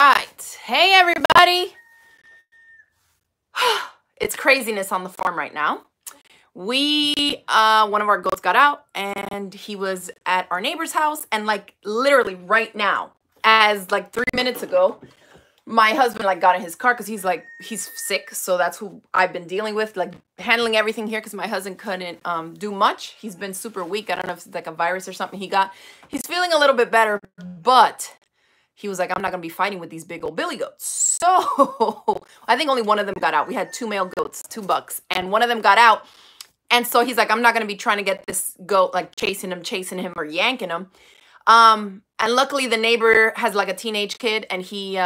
right. Hey, everybody. It's craziness on the farm right now. One of our goats got out and he was at our neighbor's house, and like literally right now, as like 3 minutes ago, my husband like got in his car because he's sick. So that's who I've been dealing with, like handling everything here, because my husband couldn't do much. He's been super weak. I don't know if it's like a virus or something he got. He's feeling a little bit better, but he was like, I'm not going to be fighting with these big old billy goats. So I think only one of them got out. We had 2 male goats, 2 bucks, and one of them got out. And so he's like, I'm not going to be trying to get this goat, like chasing him or yanking him. And luckily the neighbor has like a teenage kid, and he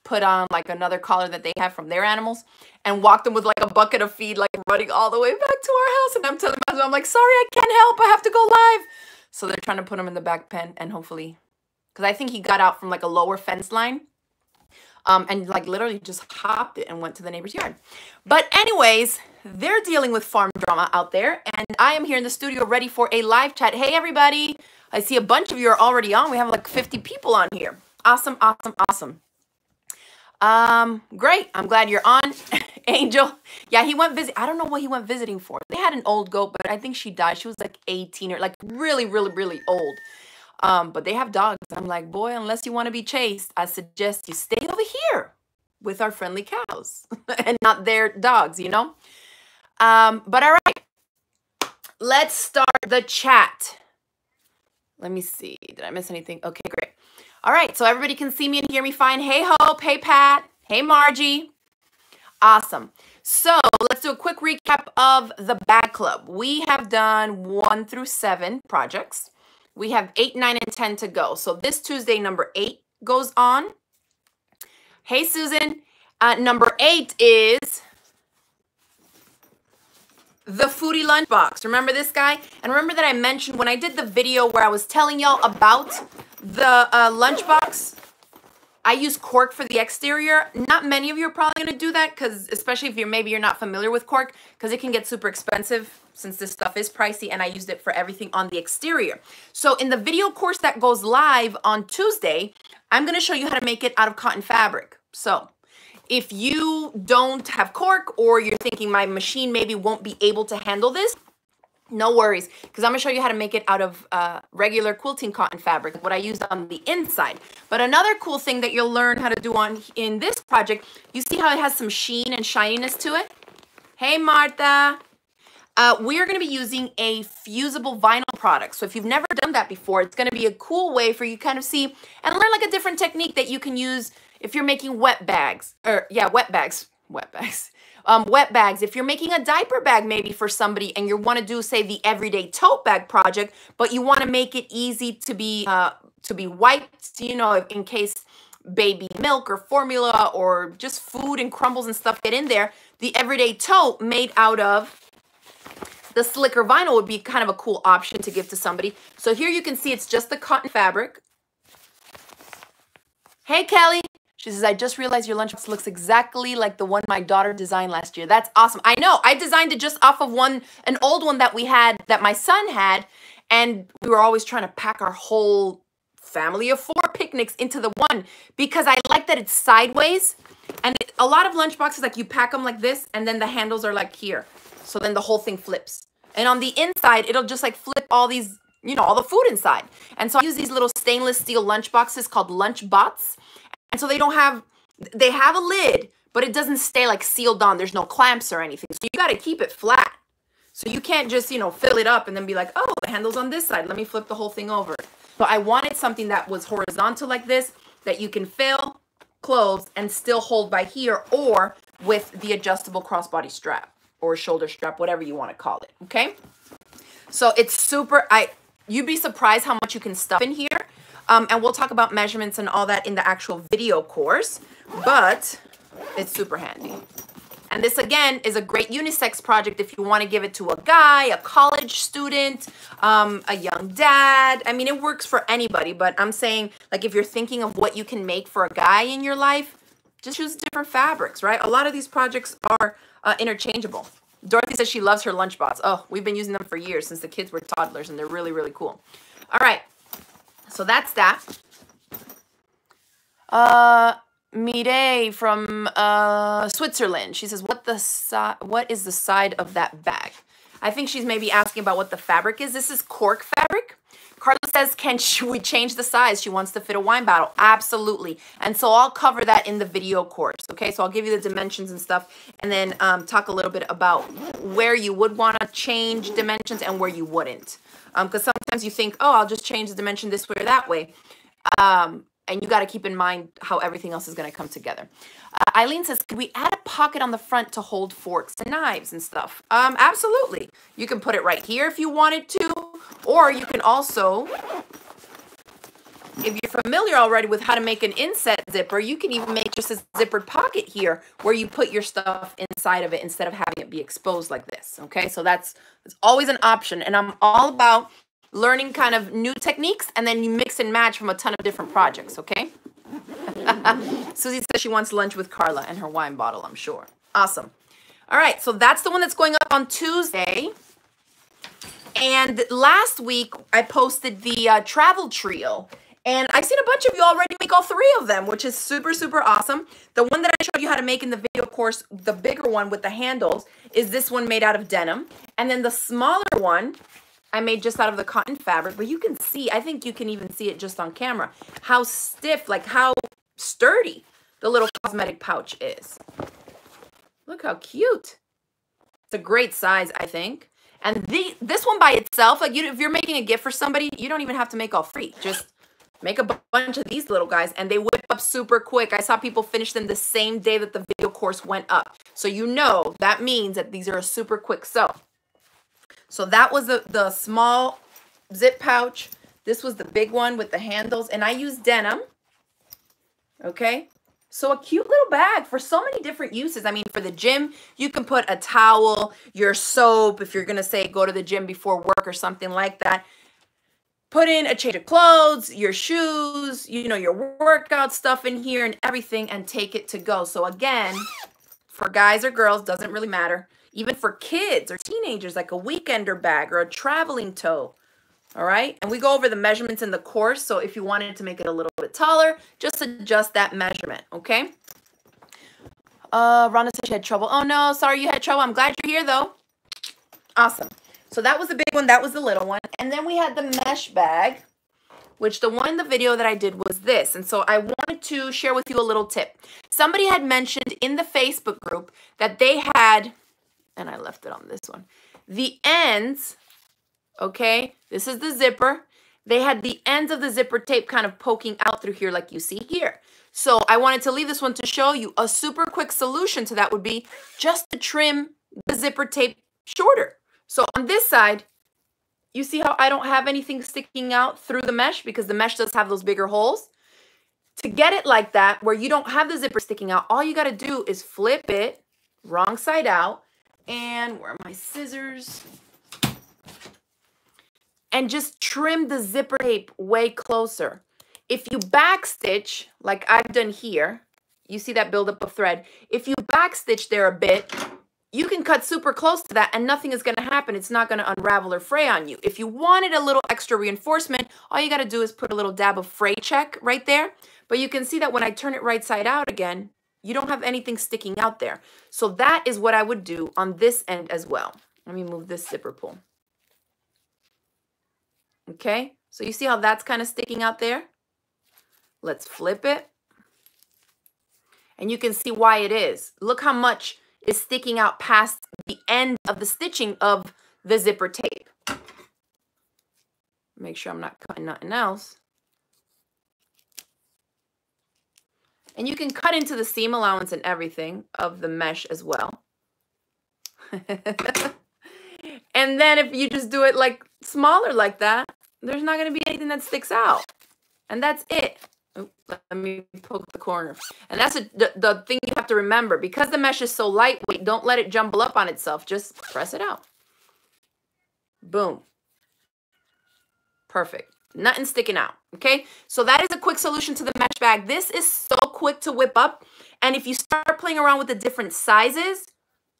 put on like another collar that they have from their animals and walked them with like a bucket of feed, like running all the way back to our house. And I'm telling my husband, I'm like, sorry, I can't help. I have to go live. So they're trying to put him in the back pen, and hopefully, because I think he got out from like a lower fence line. And like literally just hopped it and went to the neighbor's yard. But anyways, they're dealing with farm drama out there, and I am here in the studio ready for a live chat. Hey, everybody. I see a bunch of you are already on. We have like 50 people on here. Awesome, awesome, awesome. Great. I'm glad you're on. Angel. Yeah, he went visit. I don't know what he went visiting for. They had an old goat, but I think she died. She was like 18 or like really, really, really old. But they have dogs. I'm like, boy, unless you want to be chased, I suggest you stay over here with our friendly cows and not their dogs, you know? But all right, let's start the chat. Let me see. Did I miss anything? Okay, great. All right, so everybody can see me and hear me fine. Hey, Hope. Hey, Pat. Hey, Margie. Awesome. So let's do a quick recap of the bag club. We have done 1 through 7 projects. We have 8, 9, and 10 to go. So this Tuesday, number 8 goes on. Hey, Susan. Number 8 is the foodie lunchbox. Remember this guy? And remember that I mentioned when I did the video where I was telling y'all about the lunchbox, I use cork for the exterior. Not many of you are probably going to do that, because especially if you're not familiar with cork, because it can get super expensive since this stuff is pricey, and I used it for everything on the exterior. So in the video course that goes live on Tuesday, I'm going to show you how to make it out of cotton fabric. So if you don't have cork, or you're thinking my machine maybe won't be able to handle this, no worries, because I'm going to show you how to make it out of regular quilting cotton fabric, what I used on the inside. But another cool thing that you'll learn how to do in this project, you see how it has some sheen and shininess to it? Hey, Martha. We are going to be using a fusible vinyl product. So if you've never done that before, it's going to be a cool way for you to kind of see and learn like a different technique that you can use if you're making wet bags. Wet bags. If you're making a diaper bag maybe for somebody, and you want to do, say, the everyday tote bag project, but you want to make it easy to be wiped, you know, in case baby milk or formula or just food and crumbles and stuff get in there, the everyday tote made out of the slicker vinyl would be kind of a cool option to give to somebody. So here you can see it's just the cotton fabric. Hey, Kelly. She says, I just realized your lunchbox looks exactly like the one my daughter designed last year. That's awesome. I know. I designed it just off of an old one that we had, that my son had. And we were always trying to pack our whole family of 4 picnics into the one, because I like that it's sideways. And a lot of lunchboxes, like you pack them like this, and then the handles are like here. So then the whole thing flips. And on the inside, it'll just like flip all these, you know, all the food inside. And so I use these little stainless steel lunchboxes called Lunchbots. And so they have a lid, but it doesn't stay like sealed on. There's no clamps or anything. So you got to keep it flat. So you can't just, you know, fill it up and then be like, oh, the handle's on this side. Let me flip the whole thing over. So I wanted something that was horizontal like this, that you can fill, close, and still hold by here, or with the adjustable crossbody strap or shoulder strap, whatever you want to call it. Okay. So it's super, you'd be surprised how much you can stuff in here. And we'll talk about measurements and all that in the actual video course, but it's super handy. And this, again, is a great unisex project if you want to give it to a guy, a college student, a young dad. I mean, it works for anybody, but I'm saying, like, if you're thinking of what you can make for a guy in your life, just choose different fabrics, right? A lot of these projects are interchangeable. Dorothy says she loves her lunchbox. Oh, we've been using them for years, since the kids were toddlers, and they're really, really cool. All right. So that's that. Mide from Switzerland. She says, what is the side of that bag? I think she's maybe asking about what the fabric is. This is cork fabric. Carla says, should we change the size? She wants to fit a wine bottle. Absolutely. And so I'll cover that in the video course. Okay, so I'll give you the dimensions and stuff, and then talk a little bit about where you would want to change dimensions and where you wouldn't. Because sometimes you think, oh, I'll just change the dimension this way or that way. And you got to keep in mind how everything else is going to come together. Eileen says, could we add a pocket on the front to hold forks and knives and stuff? Absolutely. You can put it right here if you wanted to, or you can also, if you're familiar already with how to make an inset zipper, you can even make just a zippered pocket here where you put your stuff inside of it instead of having it be exposed like this. Okay, so that's always an option. And I'm all about learning kind of new techniques, and then you mix and match from a ton of different projects, okay? Susie says she wants lunch with Carla and her wine bottle, I'm sure. Awesome. All right, so that's the one that's going up on Tuesday. And last week, I posted the travel trio. And I've seen a bunch of you already make all three of them, which is super, super awesome. The one that I showed you how to make in the video course, the bigger one with the handles, is this one made out of denim. And then the smaller one, I made just out of the cotton fabric, but you can see, I think you can even see it just on camera, how stiff, like how sturdy the little cosmetic pouch is. Look how cute. It's a great size, I think. And this one by itself, like if you're making a gift for somebody, you don't even have to make all three. Just make a bunch of these little guys and they whip up super quick. I saw people finish them the same day that the video course went up. So you know that means that these are a super quick sew. So that was the small zip pouch. This was the big one with the handles. And I used denim. Okay. So a cute little bag for so many different uses. I mean, for the gym, you can put a towel, your soap, if you're going to say go to the gym before work or something like that. Put in a change of clothes, your shoes, you know, your workout stuff in here and everything, and take it to go. So again, for guys or girls, doesn't really matter. Even for kids or teenagers, like a weekender bag or a traveling tote. All right. And we go over the measurements in the course. So if you wanted to make it a little bit taller, just adjust that measurement. Okay. Rhonda said she had trouble. Oh, no. Sorry you had trouble. I'm glad you're here, though. Awesome. So that was the big one. That was the little one. And then we had the mesh bag, which the one in the video that I did was this. And so I wanted to share with you a little tip. Somebody had mentioned in the Facebook group that they had, and I left it on this one, the ends, okay, this is the zipper. They had the ends of the zipper tape kind of poking out through here like you see here. So I wanted to leave this one to show you a super quick solution to that would be just to trim the zipper tape shorter. So on this side, you see how I don't have anything sticking out through the mesh because the mesh does have those bigger holes. To get it like that, where you don't have the zipper sticking out, all you got to do is flip it wrong side out. And where are my scissors? And just trim the zipper tape way closer. If you backstitch, like I've done here, you see that buildup of thread. If you backstitch there a bit, you can cut super close to that and nothing is going to happen. It's not going to unravel or fray on you. If you wanted a little extra reinforcement, all you got to do is put a little dab of fray check right there. But you can see that when I turn it right side out again, you don't have anything sticking out there. So that is what I would do on this end as well. Let me move this zipper pull. Okay, so you see how that's kind of sticking out there? Let's flip it. And you can see why it is. Look how much is sticking out past the end of the stitching of the zipper tape. Make sure I'm not cutting nothing else. And you can cut into the seam allowance and everything of the mesh as well. And then if you just do it like smaller like that, there's not going to be anything that sticks out. And that's it. Oops, let me poke the corner. And that's the thing you have to remember. Because the mesh is so lightweight, don't let it jumble up on itself. Just press it out. Boom. Perfect. Nothing sticking out. Okay? So that is a quick solution to the mesh bag. This is so quick to whip up. And if you start playing around with the different sizes,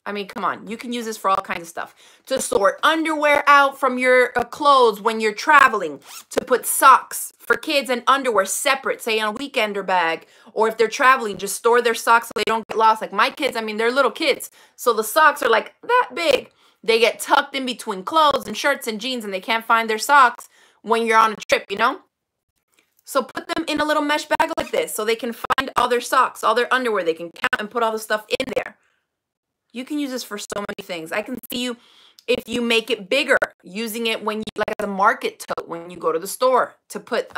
I mean, come on. You can use this for all kinds of stuff. To sort underwear out from your clothes when you're traveling. To put socks for kids and underwear separate, say in a weekender bag. Or if they're traveling, just store their socks so they don't get lost. Like my kids, I mean, they're little kids. So the socks are like that big. They get tucked in between clothes and shirts and jeans and they can't find their socks when you're on a trip, you know? So put them in a little mesh bag like this so they can find all their socks, all their underwear. They can count and put all the stuff in there. You can use this for so many things. I can see you, if you make it bigger, using it when you, like as a market tote, when you go to the store to put,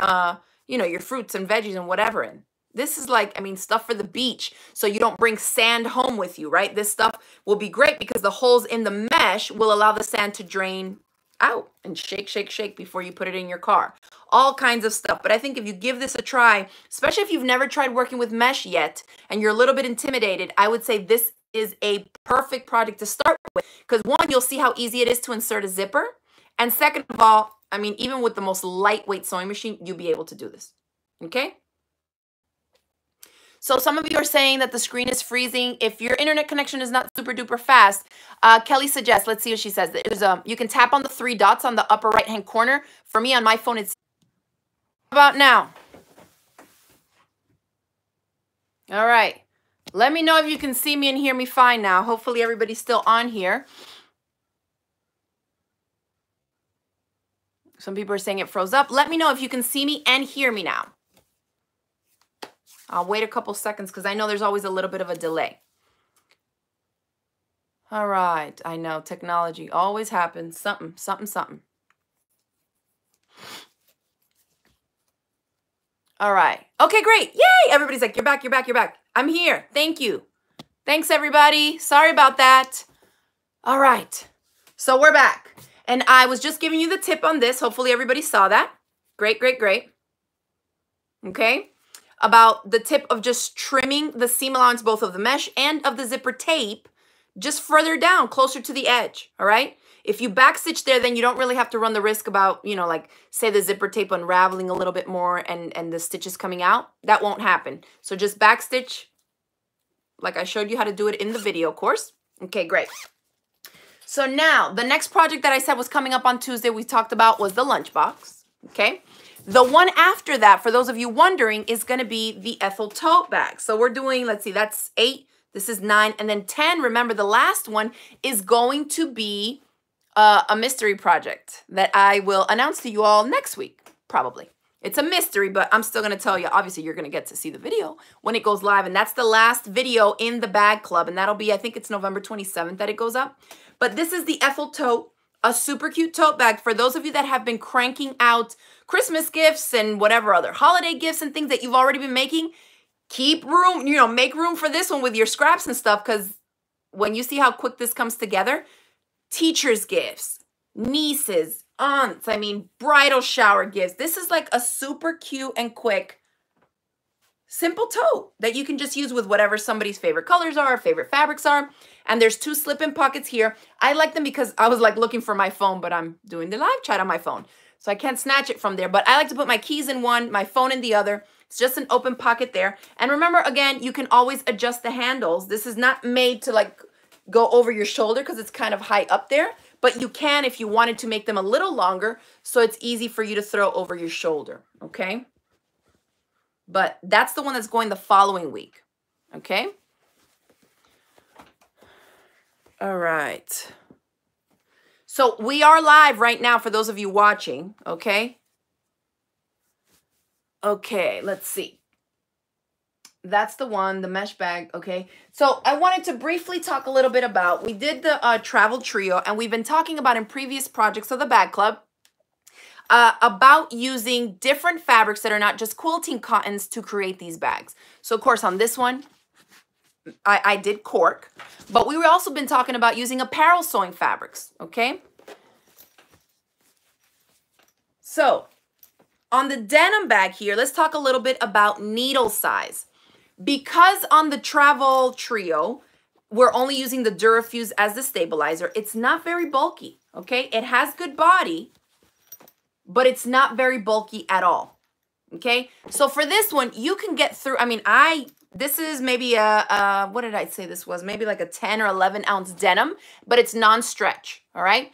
you know, your fruits and veggies and whatever in. This is like, I mean, stuff for the beach. So you don't bring sand home with you, right? This stuff will be great because the holes in the mesh will allow the sand to drain out and shake, shake, shake before you put it in your car. All kinds of stuff. But I think if you give this a try, especially if you've never tried working with mesh yet and you're a little bit intimidated, I would say this is a perfect project to start with because one, you'll see how easy it is to insert a zipper. And second of all, I mean, even with the most lightweight sewing machine, you'll be able to do this. Okay? So some of you are saying that the screen is freezing. If your internet connection is not super duper fast, Kelly suggests, let's see what she says. There's you can tap on the 3 dots on the upper right-hand corner. For me on my phone, it's about now. All right. Let me know if you can see me and hear me fine now. Hopefully everybody's still on here. Some people are saying it froze up. Let me know if you can see me and hear me now. I'll wait a couple seconds because I know there's always a little bit of a delay. All right. I know technology always happens. Something, something, something. All right. Okay, great. Yay. Everybody's like, you're back, you're back, you're back. I'm here. Thank you. Thanks, everybody. Sorry about that. All right. So we're back. And I was just giving you the tip on this. Hopefully everybody saw that. Great, great, great. Okay. About the tip of just trimming the seam allowance, both of the mesh and of the zipper tape, just further down, closer to the edge. All right. If you backstitch there, then you don't really have to run the risk about, you know, like say the zipper tape unraveling a little bit more and the stitches coming out. That won't happen. So just backstitch like I showed you how to do it in the video course. Okay, great. So now the next project that I said was coming up on Tuesday we talked about was the lunchbox. Okay. The one after that, for those of you wondering, is going to be the Ethel tote bag. So we're doing, let's see, that's 8. This is 9. And then 10, remember the last one is going to be a mystery project that I will announce to you all next week, probably. It's a mystery, but I'm still going to tell you. Obviously, you're going to get to see the video when it goes live. And that's the last video in the bag club. And that'll be, I think it's November 27th that it goes up. But this is the Ethel tote, a super cute tote bag. For those of you that have been cranking out Christmas gifts and whatever other holiday gifts and things that you've already been making, keep room, you know, make room for this one with your scraps and stuff. Because when you see how quick this comes together, teachers' gifts, nieces, aunts, I mean, bridal shower gifts. This is like a super cute and quick, simple tote that you can just use with whatever somebody's favorite colors are, favorite fabrics are. And there's 2 slip-in pockets here. I like them because I was like looking for my phone, but I'm doing the live chat on my phone. So I can't snatch it from there. But I like to put my keys in one, my phone in the other. It's just an open pocket there. And remember, again, you can always adjust the handles. This is not made to like go over your shoulder because it's kind of high up there. But you can if you wanted to make them a little longer so it's easy for you to throw over your shoulder, okay? But that's the one that's going the following week, okay? All right. So we are live right now for those of you watching, okay? Okay, let's see. That's the one, the mesh bag, okay? So I wanted to briefly talk a little bit about, we did the travel trio, and we've been talking about in previous projects of the bag club, about using different fabrics that are not just quilting cottons to create these bags. So of course on this one, I did cork, but we've also been talking about using apparel sewing fabrics, okay? So on the denim bag here, let's talk a little bit about needle size. Because on the travel trio, we're only using the Durafuse as the stabilizer, it's not very bulky, okay? It has good body, but it's not very bulky at all, okay? So for this one, you can get through, I mean, I this is maybe what did I say this was? Maybe like a 10 or 11 ounce denim, but it's non-stretch, all right?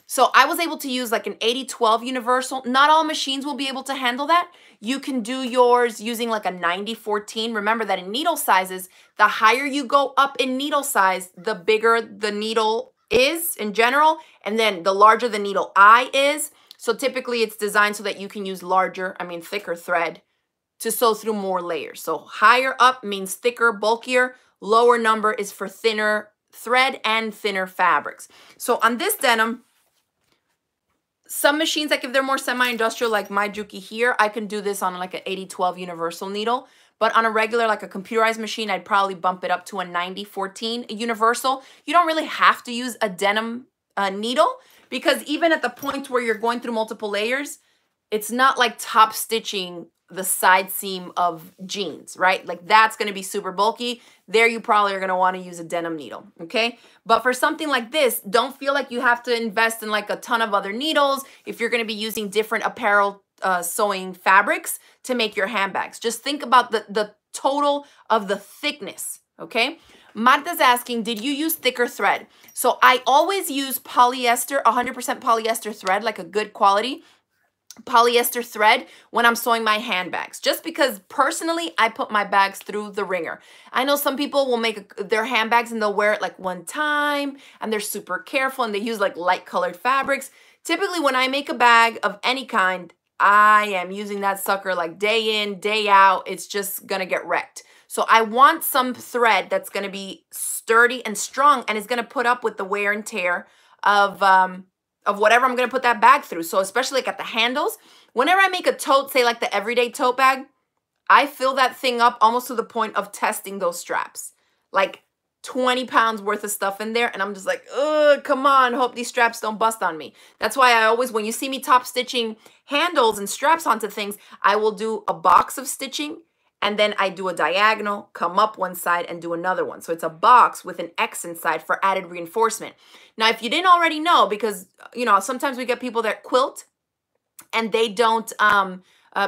So I was able to use like an 80-12 universal. Not all machines will be able to handle that. You can do yours using like a 90-14. Remember that in needle sizes, the higher you go up in needle size, the bigger the needle is in general, and then the larger the needle eye is. So typically it's designed so that you can use thicker thread to sew through more layers. So higher up means thicker, bulkier. Lower number is for thinner thread and thinner fabrics. So on this denim, some machines, like if they're more semi-industrial, like my Juki here, I can do this on like an 80-12 universal needle. But on a regular, like a computerized machine, I'd probably bump it up to a 90-14 universal. You don't really have to use a denim needle, because even at the point where you're going through multiple layers, it's not like top stitching the side seam of jeans, right? Like that's going to be super bulky. There you probably are going to want to use a denim needle, okay? But for something like this, don't feel like you have to invest in like a ton of other needles if you're going to be using different apparel sewing fabrics to make your handbags. Just think about the total of the thickness, okay? Marta's asking, did you use thicker thread? So I always use polyester, 100% polyester thread, like a good quality polyester thread when I'm sewing my handbags, just because personally I put my bags through the ringer. I know some people will make their handbags and they'll wear it like one time and they're super careful and they use like light colored fabrics. Typically when I make a bag of any kind, I am using that sucker like day in, day out. It's just gonna get wrecked. So I want some thread that's gonna be sturdy and strong and is gonna put up with the wear and tear of whatever I'm going to put that bag through. So especially like at the handles, whenever I make a tote, say like the everyday tote bag, I fill that thing up almost to the point of testing those straps. Like 20 pounds worth of stuff in there. And I'm just like, ugh, come on, hope these straps don't bust on me. That's why I always, when you see me top stitching handles and straps onto things, I will do a box of stitching. And then I do a diagonal, come up one side and do another one. So it's a box with an X inside for added reinforcement. Now, if you didn't already know, because, you know, sometimes we get people that quilt and they don't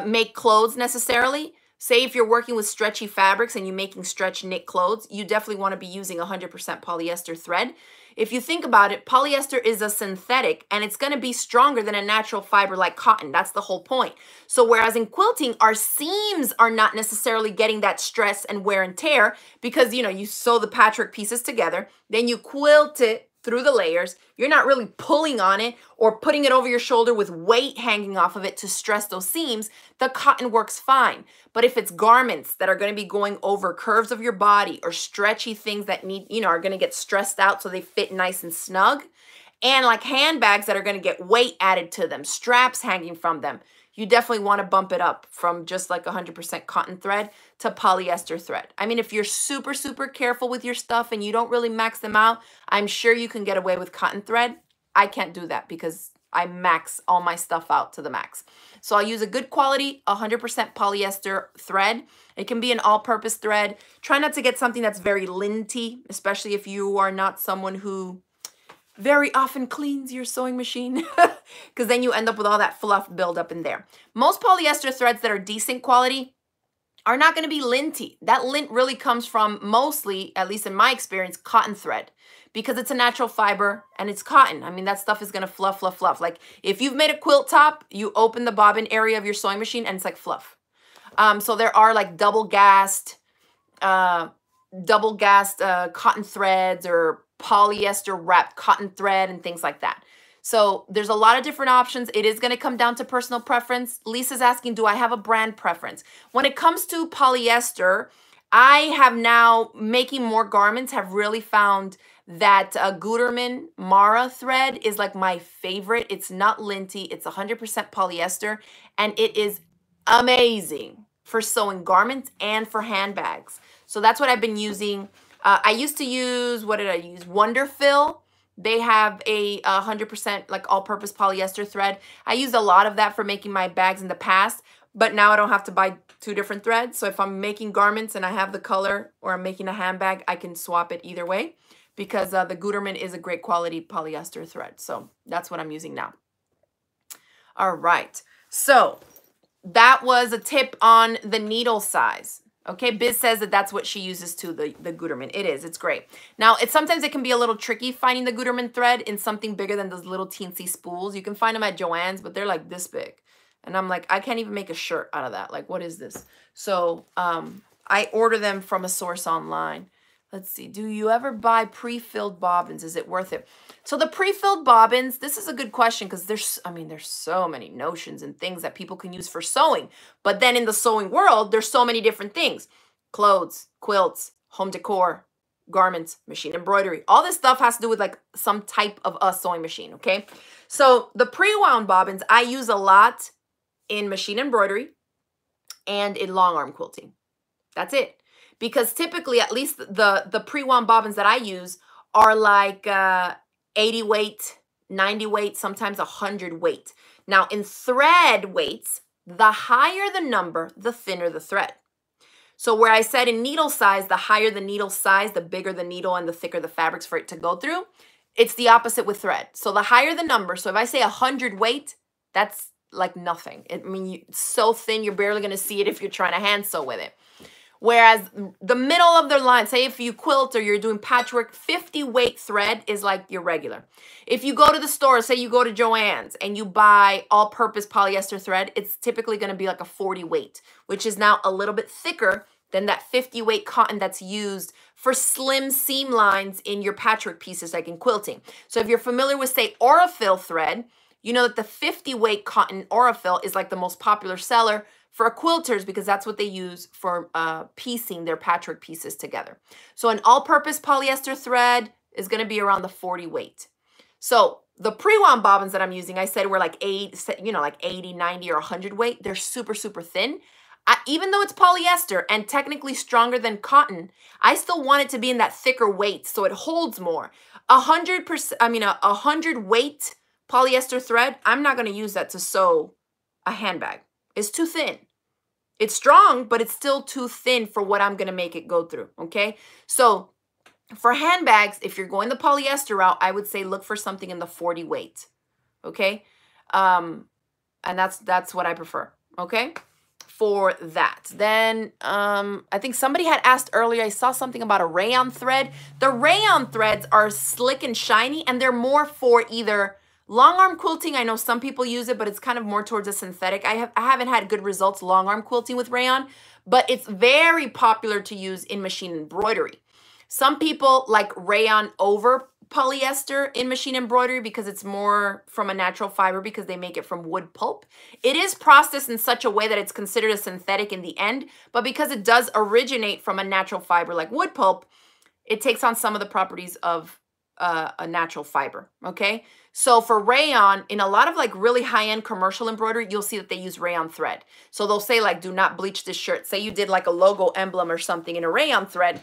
make clothes necessarily. Say if you're working with stretchy fabrics and you're making stretch knit clothes, you definitely want to be using 100% polyester thread. If you think about it, polyester is a synthetic and it's going to be stronger than a natural fiber like cotton. That's the whole point. So whereas in quilting, our seams are not necessarily getting that stress and wear and tear because, you know, you sew the patchwork pieces together, then you quilt it through the layers. You're not really pulling on it or putting it over your shoulder with weight hanging off of it to stress those seams. The cotton works fine. But if it's garments that are going to be going over curves of your body or stretchy things that need, you know, are going to get stressed out so they fit nice and snug, and like handbags that are going to get weight added to them, straps hanging from them, you definitely want to bump it up from just like 100% cotton thread to polyester thread. I mean, if you're super, super careful with your stuff and you don't really max them out, I'm sure you can get away with cotton thread. I can't do that because I max all my stuff out to the max. So I'll use a good quality, 100% polyester thread. It can be an all-purpose thread. Try not to get something that's very linty, especially if you are not someone who very often cleans your sewing machine because then you end up with all that fluff buildup in there. Most polyester threads that are decent quality are not going to be linty. That lint really comes from mostly, at least in my experience, cotton thread because it's a natural fiber and it's cotton. I mean, that stuff is going to fluff, fluff, fluff. Like if you've made a quilt top, you open the bobbin area of your sewing machine and it's like fluff. So there are like double gassed cotton threads or polyester wrapped cotton thread and things like that. So there's a lot of different options. It is going to come down to personal preference. Lisa's asking, do I have a brand preference? When it comes to polyester, I have now, making more garments, have really found that Gutermann Mara thread is like my favorite. It's not linty. It's 100% polyester. And it is amazing for sewing garments and for handbags. So that's what I've been using. I used to use, what did I use? Wonderfill. They have a 100% like all-purpose polyester thread. I used a lot of that for making my bags in the past, but now I don't have to buy two different threads. So if I'm making garments and I have the color or I'm making a handbag, I can swap it either way because the Gutermann is a great quality polyester thread. So that's what I'm using now. All right. So that was a tip on the needle size. Okay, Biz says that that's what she uses too, the Gutermann. It is, it's great. Now, sometimes it can be a little tricky finding the Gutermann thread in something bigger than those little teensy spools. You can find them at Joann's, but they're like this big. And I'm like, I can't even make a shirt out of that. Like, what is this? So I order them from a source online. Let's see, do you ever buy pre-filled bobbins? Is it worth it? So the pre-filled bobbins, this is a good question because there's so many notions and things that people can use for sewing. But then in the sewing world, there's so many different things. Clothes, quilts, home decor, garments, machine embroidery. All this stuff has to do with like some type of a sewing machine, okay? So the pre-wound bobbins, I use a lot in machine embroidery and in long arm quilting. That's it. Because typically, at least the pre-wound bobbins that I use are like 80 weight, 90 weight, sometimes 100 weight. Now, in thread weights, the higher the number, the thinner the thread. So where I said in needle size, the higher the needle size, the bigger the needle and the thicker the fabrics for it to go through, it's the opposite with thread. So the higher the number, so if I say 100 weight, that's like nothing. It's so thin, you're barely going to see it if you're trying to hand sew with it. Whereas the middle of the line, say if you quilt or you're doing patchwork, 50 weight thread is like your regular. If you go to the store, say you go to Joann's and you buy all-purpose polyester thread, it's typically going to be like a 40 weight, which is now a little bit thicker than that 50 weight cotton that's used for slim seam lines in your patchwork pieces like in quilting. So if you're familiar with, say, Aurifil thread, you know that the 50 weight cotton Aurifil is like the most popular seller for quilters because that's what they use for piecing their patchwork pieces together. So an all-purpose polyester thread is going to be around the 40 weight. So the pre-wound bobbins that I'm using, I said were like 80, like 80, 90, or 100 weight. They're super, super thin. Even though it's polyester and technically stronger than cotton, I still want it to be in that thicker weight so it holds more. 100 weight polyester thread, I'm not going to use that to sew a handbag. It's too thin. It's strong, but it's still too thin for what I'm going to make it go through, okay? So for handbags, if you're going the polyester route, I would say look for something in the 40 weight, okay? And that's what I prefer, okay? For that. Then I think somebody had asked earlier, I saw something about a rayon thread. The rayon threads are slick and shiny, and they're more for either long arm quilting. I know some people use it, but it's kind of more towards a synthetic. I haven't had good results long arm quilting with rayon, but it's very popular to use in machine embroidery. Some people like rayon over polyester in machine embroidery because it's more from a natural fiber because they make it from wood pulp. It is processed in such a way that it's considered a synthetic in the end, but because it does originate from a natural fiber like wood pulp, it takes on some of the properties of a natural fiber, okay? So for rayon, in a lot of like really high-end commercial embroidery, you'll see that they use rayon thread. So they'll say like, do not bleach this shirt. Say you did like a logo emblem or something in a rayon thread.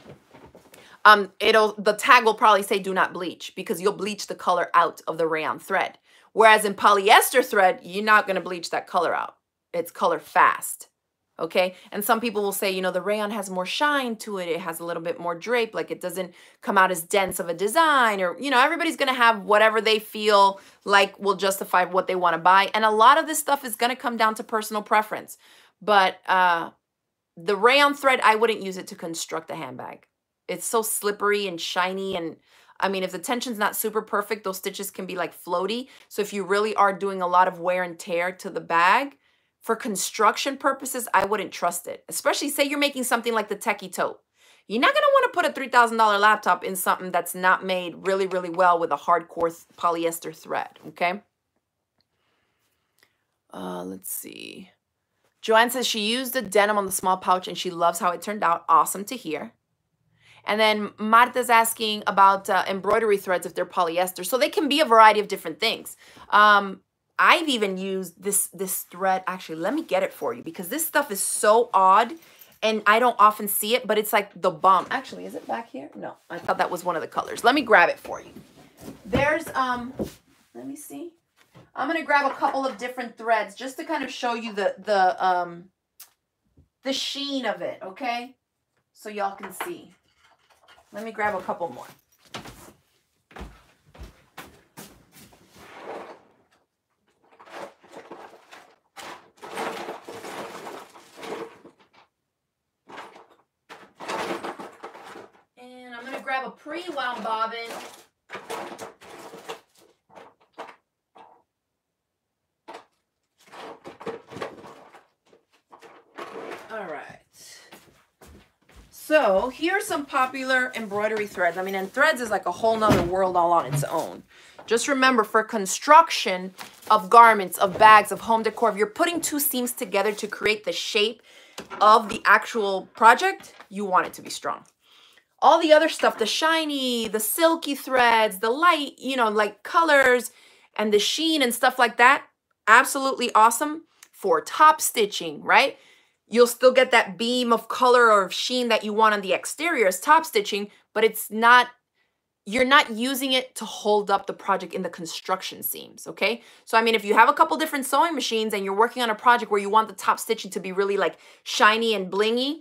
The tag will probably say do not bleach because you'll bleach the color out of the rayon thread. Whereas in polyester thread, you're not going to bleach that color out. It's color fast. Okay. And some people will say, the rayon has more shine to it. It has a little bit more drape. Like it doesn't come out as dense of a design or, everybody's going to have whatever they feel like will justify what they want to buy. And a lot of this stuff is going to come down to personal preference. But the rayon thread, I wouldn't use it to construct a handbag. It's so slippery and shiny. And if the tension's not super perfect, those stitches can be like floaty. So if you really are doing a lot of wear and tear to the bag, for construction purposes, I wouldn't trust it. Especially say you're making something like the Techie Tote. You're not going to want to put a $3,000 laptop in something that's not made really, really well with a hardcore polyester thread, okay? Let's see. Joanne says she used the denim on the small pouch and she loves how it turned out. Awesome to hear. And then Marta's asking about embroidery threads if they're polyester. So they can be a variety of different things. I've even used this thread. Actually, let me get it for you because this stuff is so odd and I don't often see it, but it's like the bomb. Actually, is it back here? No, I thought that was one of the colors. Let me grab it for you. There's, let me see. I'm going to grab a couple of different threads just to kind of show you the sheen of it, okay? So y'all can see. Let me grab a couple more. to grab a pre-wound bobbin. All right. So here's some popular embroidery threads. I mean, and threads is like a whole nother world all on its own. Just remember, for construction of garments, of bags, of home decor, if you're putting two seams together to create the shape of the actual project, you want it to be strong. All the other stuff, the shiny, the silky threads, the light, you know, like colors and the sheen and stuff like that, absolutely awesome for top stitching, right? You'll still get that beam of color or of sheen that you want on the exterior as top stitching, but it's not, you're not using it to hold up the project in the construction seams, okay? So, I mean, if you have a couple different sewing machines and you're working on a project where you want the top stitching to be really like shiny and blingy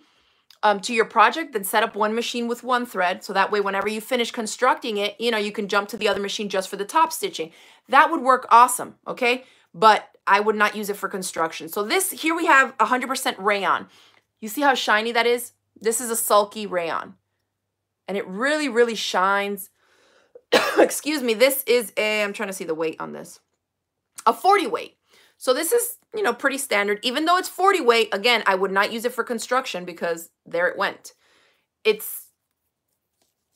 to your project, then set up one machine with one thread. So that way, whenever you finish constructing it, you know, you can jump to the other machine just for the top stitching. That would work awesome, okay? But I would not use it for construction. So this, here we have 100% rayon. You see how shiny that is? This is a sulky rayon. And it really, really shines. Excuse me, this is a, I'm trying to see the weight on this. A 40 weight. So this is, you know, pretty standard. Even though it's 40 weight, again, I would not use it for construction because there it went. It's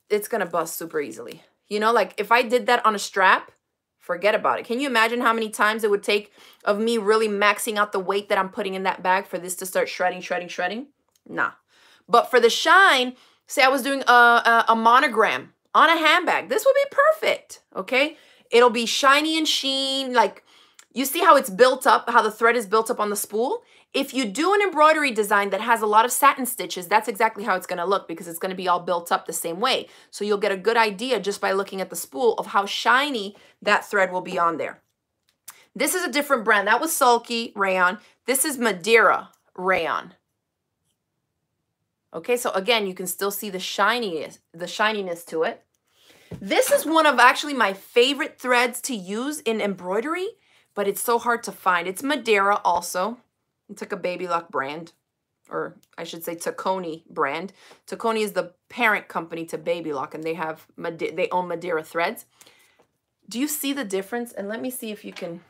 going to bust super easily. You know, like if I did that on a strap, forget about it. Can you imagine how many times it would take of me really maxing out the weight that I'm putting in that bag for this to start shredding, shredding, shredding? Nah. But for the shine, say I was doing a monogram on a handbag, this would be perfect, okay? It'll be shiny and sheen, like you see how it's built up, how the thread is built up on the spool? If you do an embroidery design that has a lot of satin stitches, that's exactly how it's gonna look because it's gonna be all built up the same way. So you'll get a good idea just by looking at the spool of how shiny that thread will be on there. This is a different brand. That was Sulky Rayon. This is Madeira Rayon. Okay, so again, you can still see the shininess to it. This is one of actually my favorite threads to use in embroidery, but it's so hard to find. It's Madeira also. It's like a Baby Lock brand, or I should say Taconi brand. Taconi is the parent company to Baby Lock, and they own Madeira threads. Do you see the difference? And let me see if you can.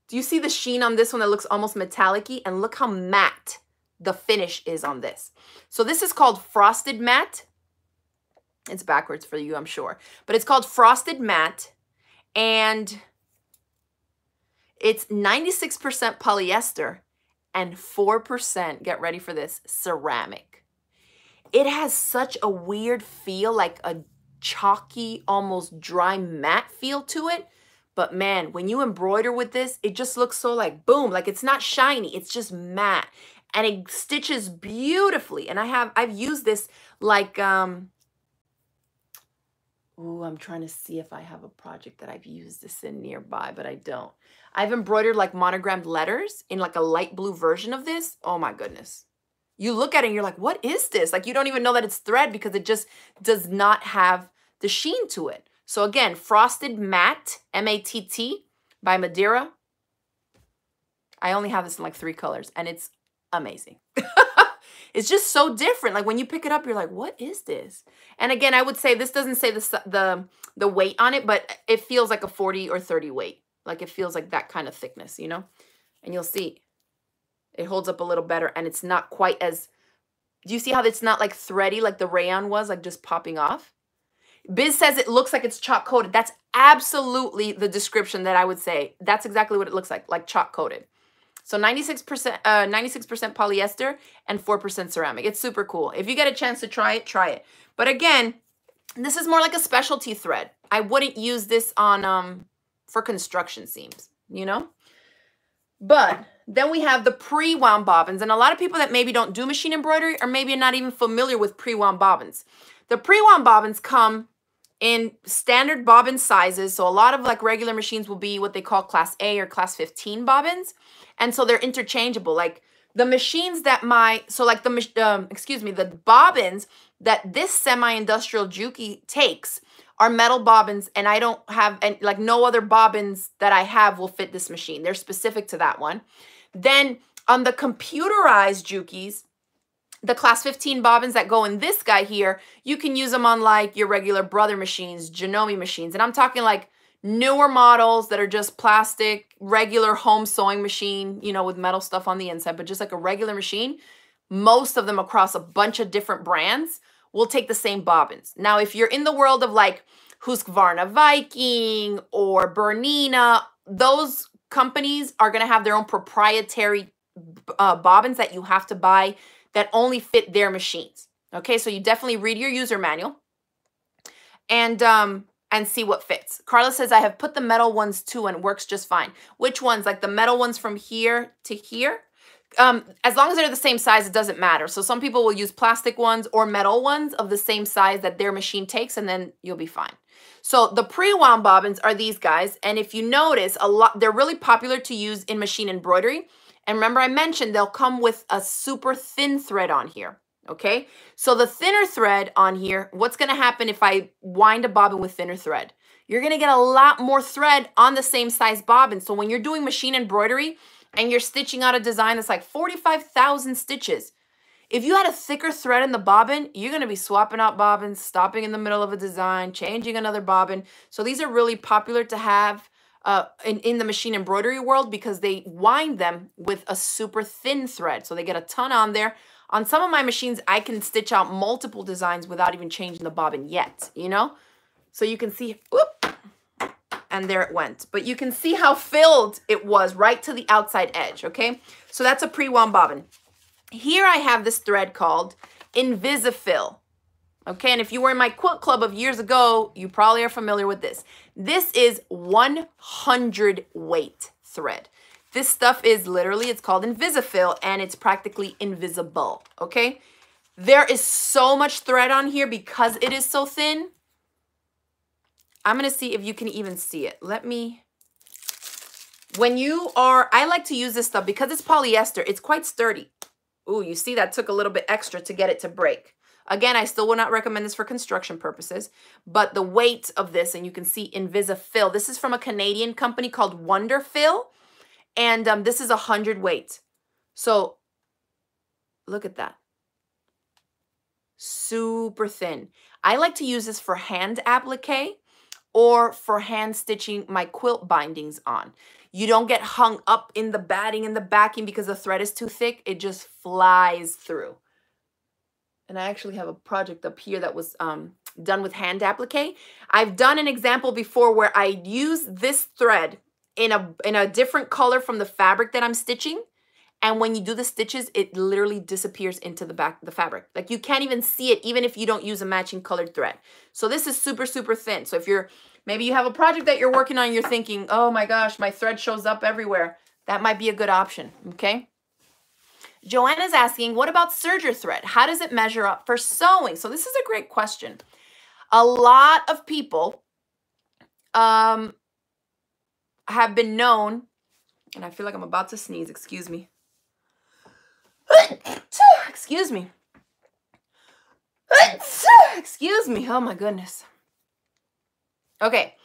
Do you see the sheen on this one that looks almost metallic-y? And look how matte the finish is on this. So this is called Frosted Matte. It's backwards for you, I'm sure. But it's called Frosted Matte. And it's 96% polyester and 4%, get ready for this, ceramic. It has such a weird feel, like a chalky, almost dry matte feel to it. But man, when you embroider with this, it just looks so like boom, like it's not shiny, it's just matte. And it stitches beautifully. And I've used this like, ooh, I'm trying to see if I have a project that I've used this in nearby, but I don't. I've embroidered like monogrammed letters in like a light blue version of this. Oh my goodness. You look at it and you're like, what is this? Like you don't even know that it's thread because it just does not have the sheen to it. So again, Frosted Matte, M-A-T-T by Madeira. I only have this in like 3 colors and it's amazing. It's just so different. Like when you pick it up, you're like, what is this? And again, I would say this doesn't say the weight on it, but it feels like a 40 or 30 weight. Like it feels like that kind of thickness, you know? And you'll see it holds up a little better and it's not quite as, do you see how it's not like thready like the rayon was, like just popping off? Biz says it looks like it's chalk coated. That's absolutely the description that I would say. That's exactly what it looks like chalk coated. So 96% polyester and 4% ceramic. It's super cool. If you get a chance to try it, try it. But again, this is more like a specialty thread. I wouldn't use this on for construction seams, you know? But then we have the pre-wound bobbins. And a lot of people that maybe don't do machine embroidery or maybe are not even familiar with pre-wound bobbins. The pre-wound bobbins come in standard bobbin sizes. So a lot of like regular machines will be what they call class A or class 15 bobbins. And so they're interchangeable. Like the machines that the bobbins that this semi-industrial Juki takes are metal bobbins, and I don't have, and like no other bobbins that I have will fit this machine. They're specific to that one. Then on the computerized Jukis, the class 15 bobbins that go in this guy here, you can use them on like your regular Brother machines, Janome machines. And I'm talking like newer models that are just plastic, regular home sewing machine, you know, with metal stuff on the inside, but just like a regular machine. Most of them across a bunch of different brands will take the same bobbins. Now, if you're in the world of like Husqvarna Viking or Bernina, those companies are going to have their own proprietary bobbins that you have to buy that only fit their machines. Okay, so you definitely read your user manual and see what fits. Carla says, I have put the metal ones too and it works just fine. Which ones? Like the metal ones from here to here? As long as they're the same size, it doesn't matter. So some people will use plastic ones or metal ones of the same size that their machine takes, and then you'll be fine. So the pre-wound bobbins are these guys. And if you notice, they're really popular to use in machine embroidery. And remember I mentioned they'll come with a super thin thread on here. Okay, so the thinner thread on here, what's going to happen if I wind a bobbin with thinner thread? You're going to get a lot more thread on the same size bobbin. So when you're doing machine embroidery and you're stitching out a design that's like 45,000 stitches, if you had a thicker thread in the bobbin, you're going to be swapping out bobbins, stopping in the middle of a design, changing another bobbin. So these are really popular to have in the machine embroidery world because they wind them with a super thin thread. So they get a ton on there. On some of my machines, I can stitch out multiple designs without even changing the bobbin yet, you know? So you can see, whoop, and there it went. But you can see how filled it was right to the outside edge, okay? So that's a pre-wound bobbin. Here I have this thread called Invisifill, okay? And if you were in my quilt club of years ago, you probably are familiar with this. This is 100 weight thread. This stuff is literally, it's called Invisifill, and it's practically invisible, okay? There is so much thread on here because it is so thin. I'm going to see if you can even see it. I like to use this stuff because it's polyester. It's quite sturdy. Ooh, you see that took a little bit extra to get it to break. Again, I still would not recommend this for construction purposes, but the weight of this, and you can see Invisifill. This is from a Canadian company called Wonderfill. And this is 100 weight. So look at that. Super thin. I like to use this for hand applique or for hand stitching my quilt bindings on. You don't get hung up in the batting and the backing because the thread is too thick. It just flies through. And I actually have a project up here that was done with hand applique. I've done an example before where I use this thread in a different color from the fabric that I'm stitching. And when you do the stitches, it literally disappears into the fabric. Like you can't even see it, even if you don't use a matching colored thread. So this is super, super thin. So if maybe you have a project that you're working on, you're thinking, oh my gosh, my thread shows up everywhere. That might be a good option, okay? Joanna's asking, what about serger thread? How does it measure up for sewing? So this is a great question. A lot of people, have been known, and I feel like I'm about to sneeze, excuse me. Excuse me. Excuse me, oh my goodness. Okay,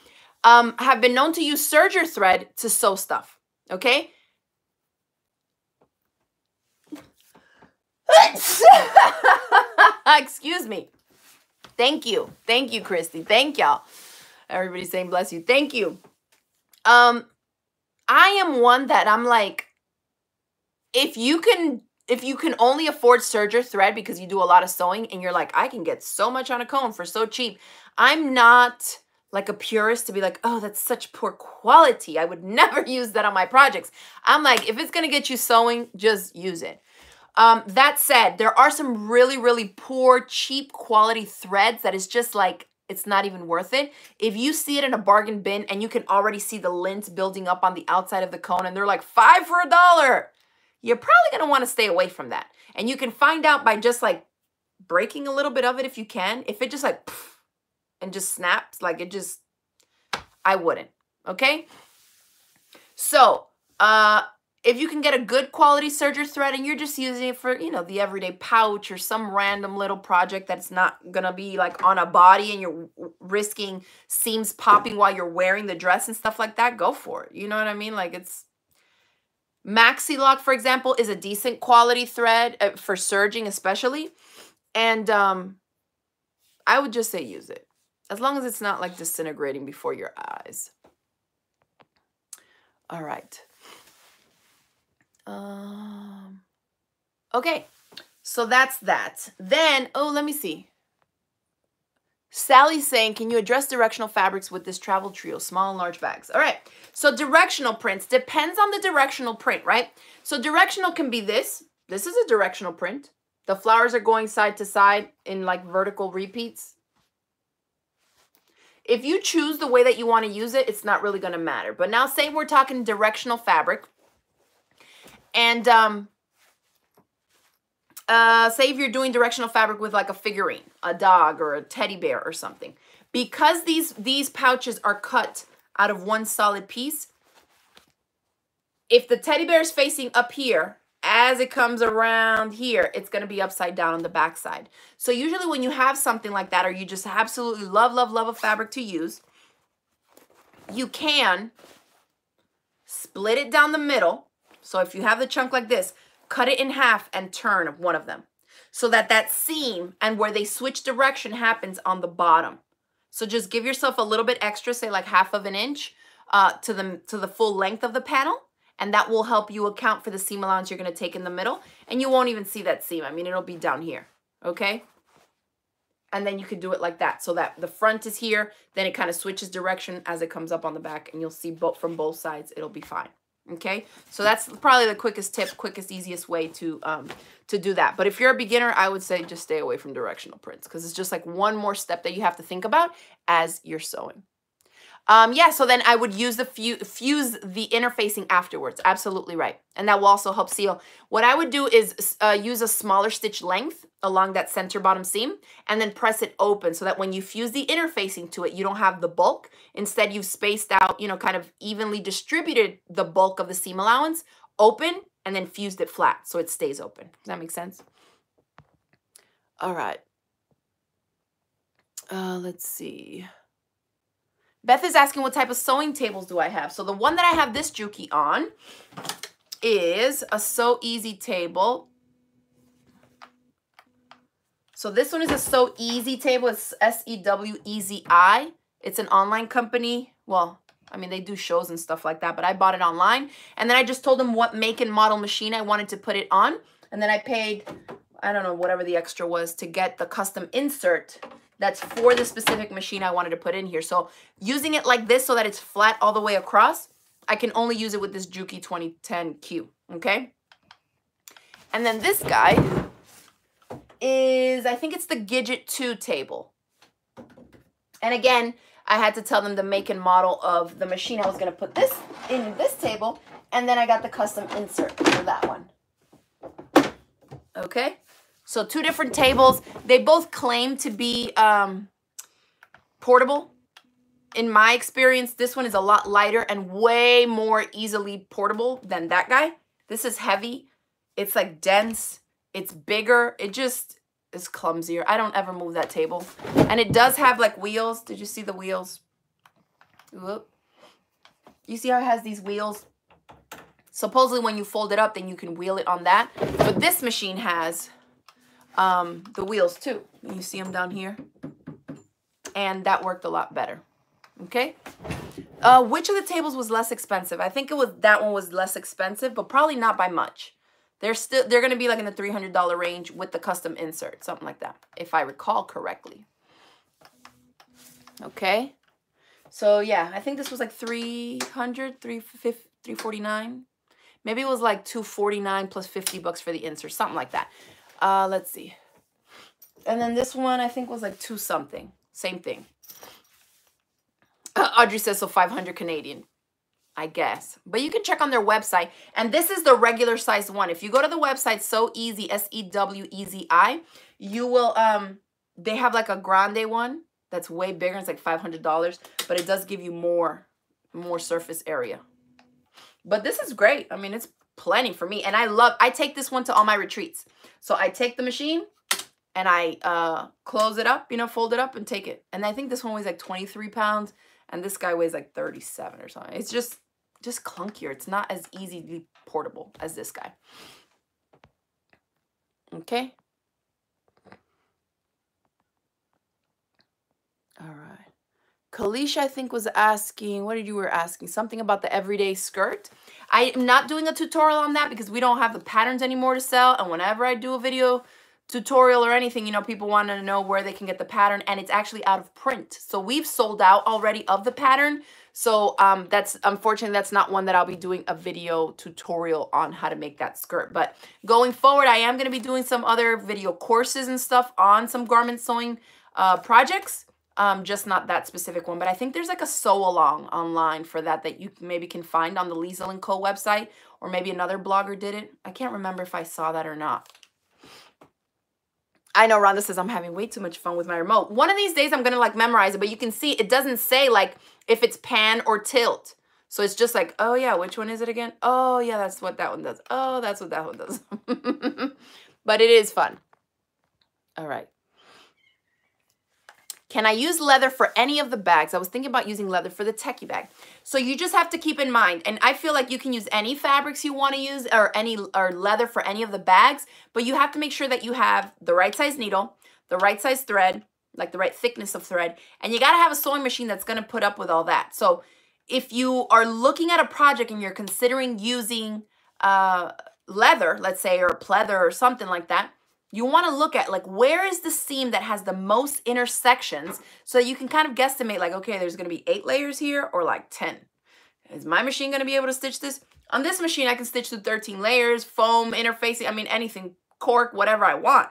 have been known to use serger thread to sew stuff, okay? Excuse me. Thank you, Christy, thank y'all. Everybody's saying bless you, thank you. I am one that I'm like, if you can only afford serger thread because you do a lot of sewing and you're like, I can get so much on a cone for so cheap. I'm not like a purist to be like, oh, that's such poor quality. I would never use that on my projects. I'm like, if it's going to get you sewing, just use it. That said, there are some really, really poor, cheap quality threads that is just like, it's not even worth it. If you see it in a bargain bin and you can already see the lint building up on the outside of the cone and they're like $5 for $1, you're probably going to want to stay away from that. And you can find out by just like breaking a little bit of it if you can. If it just like poof, and just snaps, like it just, I wouldn't, okay? So, if you can get a good quality serger thread and you're just using it for, you know, the everyday pouch or some random little project that's not going to be like on a body and you're risking seams popping while you're wearing the dress and stuff like that, go for it. You know what I mean? Like Maxi Lock, for example, is a decent quality thread for serging especially. And I would just say use it. As long as it's not like disintegrating before your eyes. All right. Okay. So that's that. Then, oh, let me see. Sally's saying, can you address directional fabrics with this travel trio, small and large bags? All right. So directional prints depends on the directional print, right? So directional can be this. This is a directional print. The flowers are going side to side in like vertical repeats. If you choose the way that you want to use it, it's not really going to matter. But now say we're talking directional fabric. And say if you're doing directional fabric with like a figurine, a dog or a teddy bear or something. Because these pouches are cut out of one solid piece, if the teddy bear is facing up here, as it comes around here, it's going to be upside down on the back side. So usually when you have something like that, or you just absolutely love, love, love a fabric to use, you can split it down the middle. So if you have the chunk like this, cut it in half and turn one of them so that that seam and where they switch direction happens on the bottom. So just give yourself a little bit extra, say like 1/2 inch to the full length of the panel. And that will help you account for the seam allowance you're going to take in the middle. And you won't even see that seam. I mean, it'll be down here. Okay? And then you could do it like that. So that the front is here. Then it kind of switches direction as it comes up on the back. And you'll see from both sides. It'll be fine. Okay? So that's probably the quickest tip, quickest, easiest way to do that. But if you're a beginner, I would say just stay away from directional prints. Because it's just like one more step that you have to think about as you're sewing. Yeah, so then I would use the fuse the interfacing afterwards. Absolutely right. And that will also help seal. What I would do is use a smaller stitch length along that center bottom seam and then press it open so that when you fuse the interfacing to it, you don't have the bulk. Instead, you've spaced out, you know, kind of evenly distributed the bulk of the seam allowance, open, and then fused it flat so it stays open. Does that make sense? All right. Let's see. Beth is asking what type of sewing tables do I have. So the one that I have this Juki on is a Sew Easy table. So this one is a Sew Easy table. It's SEWEZI. It's an online company. Well, I mean, they do shows and stuff like that, but I bought it online. And then I just told them what make and model machine I wanted to put it on. And then I paid, I don't know, whatever the extra was to get the custom insert that's for the specific machine I wanted to put in here. So using it like this so that it's flat all the way across, I can only use it with this Juki 2010Q, okay? And then this guy is, I think it's the Gidget 2 table. And again, I had to tell them the make and model of the machine I was gonna put this in this table, and then I got the custom insert for that one. Okay? So 2 different tables. They both claim to be portable. In my experience, this one is a lot lighter and way more easily portable than that guy. This is heavy. It's like dense. It's bigger. It just is clumsier. I don't ever move that table. And it does have like wheels. Did you see the wheels? Whoop. You see how it has these wheels? Supposedly when you fold it up, then you can wheel it on that. But this machine has the wheels too. You see them down here? And that worked a lot better. Okay? Which of the tables was less expensive? I think it was that one was less expensive, but probably not by much. They're going to be like in the $300 range with the custom insert, something like that, if I recall correctly. Okay? So yeah, I think this was like $300, $349. Maybe it was like $249 plus $50 for the insert, something like that. Let's see. And then this one I think was like 2 something. Same thing. Audrey says so 500 Canadian, I guess. But you can check on their website. And this is the regular size one. If you go to the website Sew Easy, SEWEZI, you will they have like a grande one that's way bigger. It's like $500, but it does give you more surface area. But this is great. I mean, it's plenty for me. And I take this one to all my retreats. So I take the machine and I close it up, you know, fold it up and take it. And I think this one weighs like 23 pounds and this guy weighs like 37 or something. It's just just clunkier. It's not as easily portable as this guy. Okay. All right. Kalisha, I think, was asking, what did you were asking? Something about the everyday skirt. I am not doing a tutorial on that because we don't have the patterns anymore to sell. And whenever I do a video tutorial or anything, you know, people want to know where they can get the pattern, and it's actually out of print. So we've sold out already of the pattern. So that's, unfortunately, that's not one that I'll be doing a video tutorial on how to make that skirt. But going forward, I am going to be doing some other video courses and stuff on some garment sewing projects. Just not that specific one, but I think there's like a sew along online for that you maybe can find on the Liesl & Co website, or maybe another blogger did it. I can't remember if I saw that or not. I know Rhonda says I'm having way too much fun with my remote. One of these days I'm going to like memorize it, but you can see it doesn't say like if it's pan or tilt. So it's just like, oh yeah, which one is it again? Oh yeah, that's what that one does. Oh, that's what that one does. But it is fun. All right. Can I use leather for any of the bags? I was thinking about using leather for the techie bag. So you just have to keep in mind, and I feel like you can use any fabrics you want to use or leather for any of the bags, but you have to make sure that you have the right size needle, the right size thread, like the right thickness of thread, and you got to have a sewing machine that's going to put up with all that. So if you are looking at a project and you're considering using leather, let's say, or pleather or something like that, you want to look at like where is the seam that has the most intersections, so you can kind of guesstimate like, okay, there's going to be 8 layers here or like 10. Is my machine going to be able to stitch this? On this machine, I can stitch through 13 layers, foam, interfacing, I mean anything, cork, whatever I want.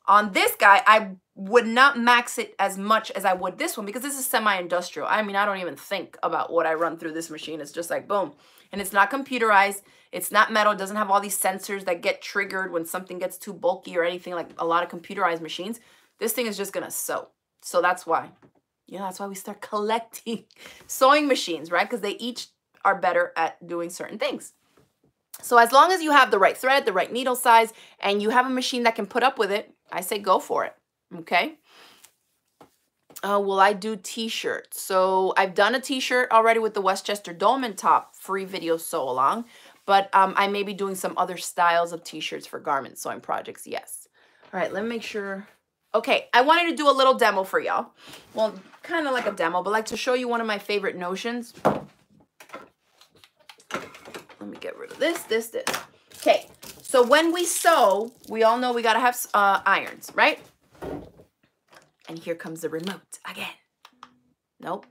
On this guy, I would not max it as much as I would this one because this is semi-industrial. I mean, I don't even think about what I run through this machine. It's just like boom. And it's not computerized. It's not metal. It doesn't have all these sensors that get triggered when something gets too bulky or anything like a lot of computerized machines. This thing is just going to sew. So that's why. Yeah, that's why we start collecting sewing machines, right? Because they each are better at doing certain things. So as long as you have the right thread, the right needle size, and you have a machine that can put up with it, I say go for it, okay? Will I do t-shirts? So I've done a t-shirt already with the Westchester Dolman top free video sew along, but I may be doing some other styles of t-shirts for garment sewing projects, yes. All right, let me make sure. Okay, I wanted to do a little demo for y'all. Well, kind of like a demo, but like to show you one of my favorite notions. Let me get rid of this. Okay, so when we sew, we all know we gotta have irons, right? And here comes the remote again. Nope.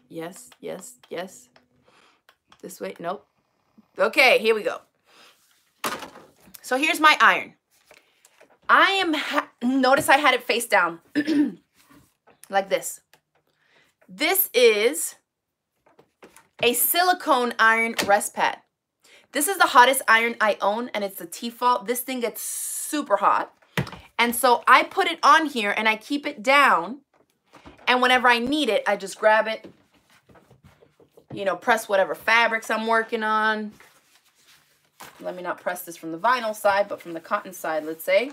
Yes, yes, yes. This way, nope. Okay, here we go. So here's my iron. Notice I had it face down like this. This is a silicone iron rest pad. This is the hottest iron I own, and it's the T-Fault. This thing gets super hot. And so I put it on here and I keep it down. And whenever I need it, I just grab it, you know, press whatever fabrics I'm working on. Let me not press this from the vinyl side, but from the cotton side, let's say.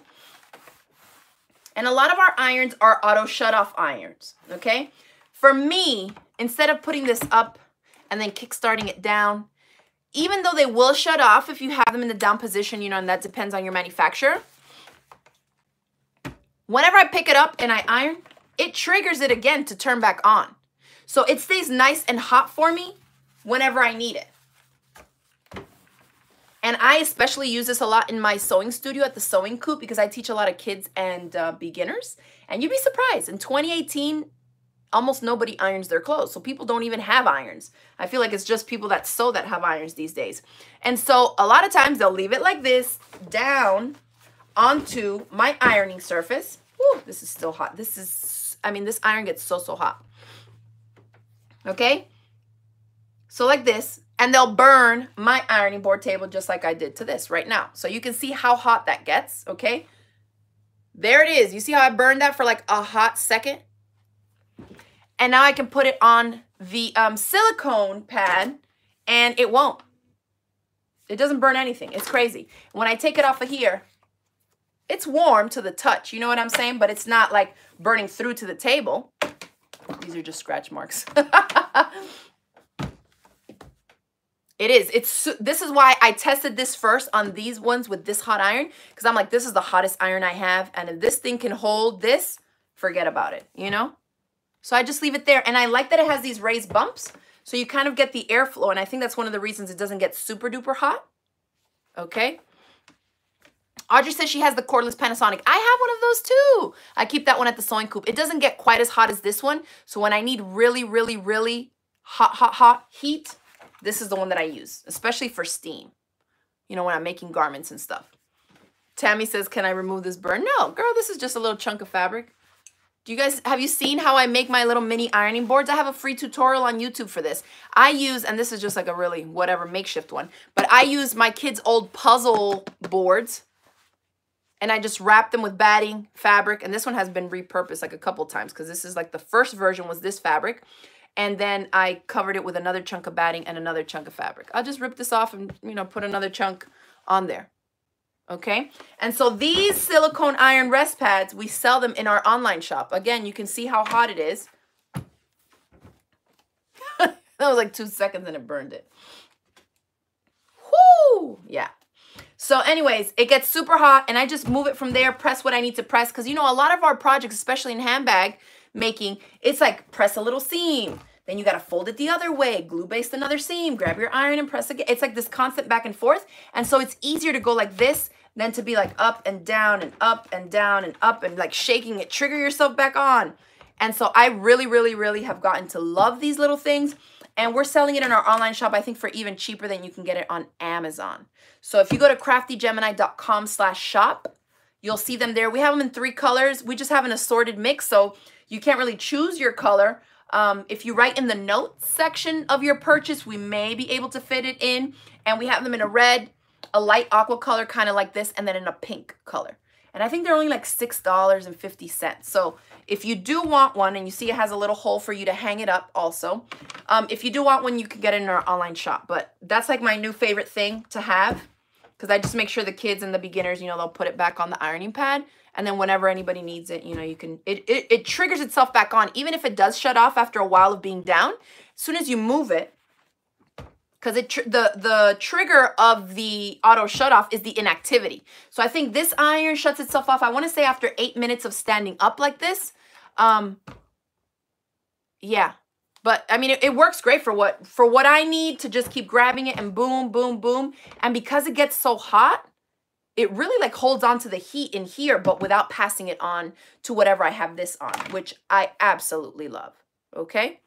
And a lot of our irons are auto shut-off irons, okay? For me, instead of putting this up and then kick-starting it down, even though they will shut off if you have them in the down position, you know, and that depends on your manufacturer, whenever I pick it up and I iron, it triggers it again to turn back on. So it stays nice and hot for me whenever I need it. And I especially use this a lot in my sewing studio at the Sewing Coop because I teach a lot of kids and beginners. And you'd be surprised, in 2018, almost nobody irons their clothes. So people don't even have irons. I feel like it's just people that sew that have irons these days. And so a lot of times they'll leave it like this down onto my ironing surface. Whew, this is still hot. This is, I mean, this iron gets so hot. Okay? So like this, and they'll burn my ironing board table just like I did to this right now. So you can see how hot that gets, okay? There it is. You see how I burned that for like a hot second? And now I can put it on the silicone pad and it won't. It doesn't burn anything. It's crazy. When I take it off of here, it's warm to the touch. You know what I'm saying? But it's not like burning through to the table. These are just scratch marks. It is. This is why I tested this first on these ones with this hot iron, because I'm like, this is the hottest iron I have, and if this thing can hold this, forget about it, you know? So I just leave it there, and I like that it has these raised bumps, so you kind of get the airflow, and I think that's one of the reasons it doesn't get super duper hot. Okay. Audrey says she has the cordless Panasonic. I have one of those too. I keep that one at the sewing coop. It doesn't get quite as hot as this one, so when I need really, really, really hot heat, this is the one that I use, especially for steam. You know, when I'm making garments and stuff. Tammy says, can I remove this burn? No, girl, this is just a little chunk of fabric. Do you guys, have you seen how I make my little mini ironing boards? I have a free tutorial on YouTube for this. I use, and this is just like a really whatever makeshift one, but I use my kids' old puzzle boards and I just wrap them with batting fabric. And this one has been repurposed like a couple times because this is like the first version was this fabric. And then I covered it with another chunk of batting and another chunk of fabric. I'll just rip this off and, you know, put another chunk on there. Okay. And so these silicone iron rest pads, we sell them in our online shop. Again, you can see how hot it is. That was like 2 seconds and it burned it. Whoo! Yeah. So anyways, it gets super hot and I just move it from there, press what I need to press. Because, you know, a lot of our projects, especially in handbag making, it's like press a little seam. Then you got to fold it the other way, glue baste another seam, grab your iron and press again. It's like this constant back and forth. And so it's easier to go like this than to be like up and down and up and down and up and like shaking it, trigger yourself back on. And so I really, really, really have gotten to love these little things. And we're selling it in our online shop, I think, for even cheaper than you can get it on Amazon. So if you go to craftygemini.com/shop, you'll see them there. We have them in 3 colors. We just have an assorted mix, so you can't really choose your color. If you write in the notes section of your purchase, we may be able to fit it in. And we have them in a red, a light aqua color, kind of like this, and then in a pink color. And I think they're only like $6.50. So if you do want one, and you see it has a little hole for you to hang it up also. If you do want one, you can get it in our online shop. But that's like my new favorite thing to have, because I just make sure the kids and the beginners, you know, they'll put it back on the ironing pad. And then whenever anybody needs it, you know, you can, it triggers itself back on. Even if it does shut off after a while of being down, as soon as you move it, because the trigger of the auto shut off is the inactivity. So I think this iron shuts itself off, I want to say after 8 minutes of standing up like this. Yeah. But I mean, it works great for what I need to just keep grabbing it and boom, boom, boom. And because it gets so hot, it really like holds on to the heat in here, but without passing it on to whatever I have this on, which I absolutely love. Okay.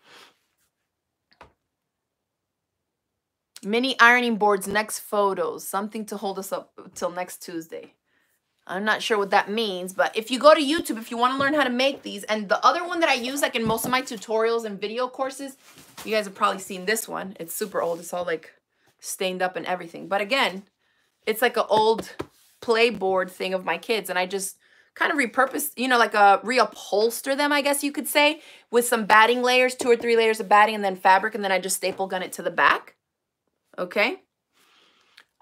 Mini ironing boards, next photos, something to hold us up till next Tuesday. I'm not sure what that means, but if you go to YouTube, if you want to learn how to make these, and the other one that I use like in most of my tutorials and video courses, you guys have probably seen this one. It's super old. It's all like stained up and everything. But again, it's like an old play board thing of my kids, and I just kind of repurpose, you know, like reupholster them, I guess you could say, with some batting layers, 2 or 3 layers of batting and then fabric, and then I just staple gun it to the back. Okay.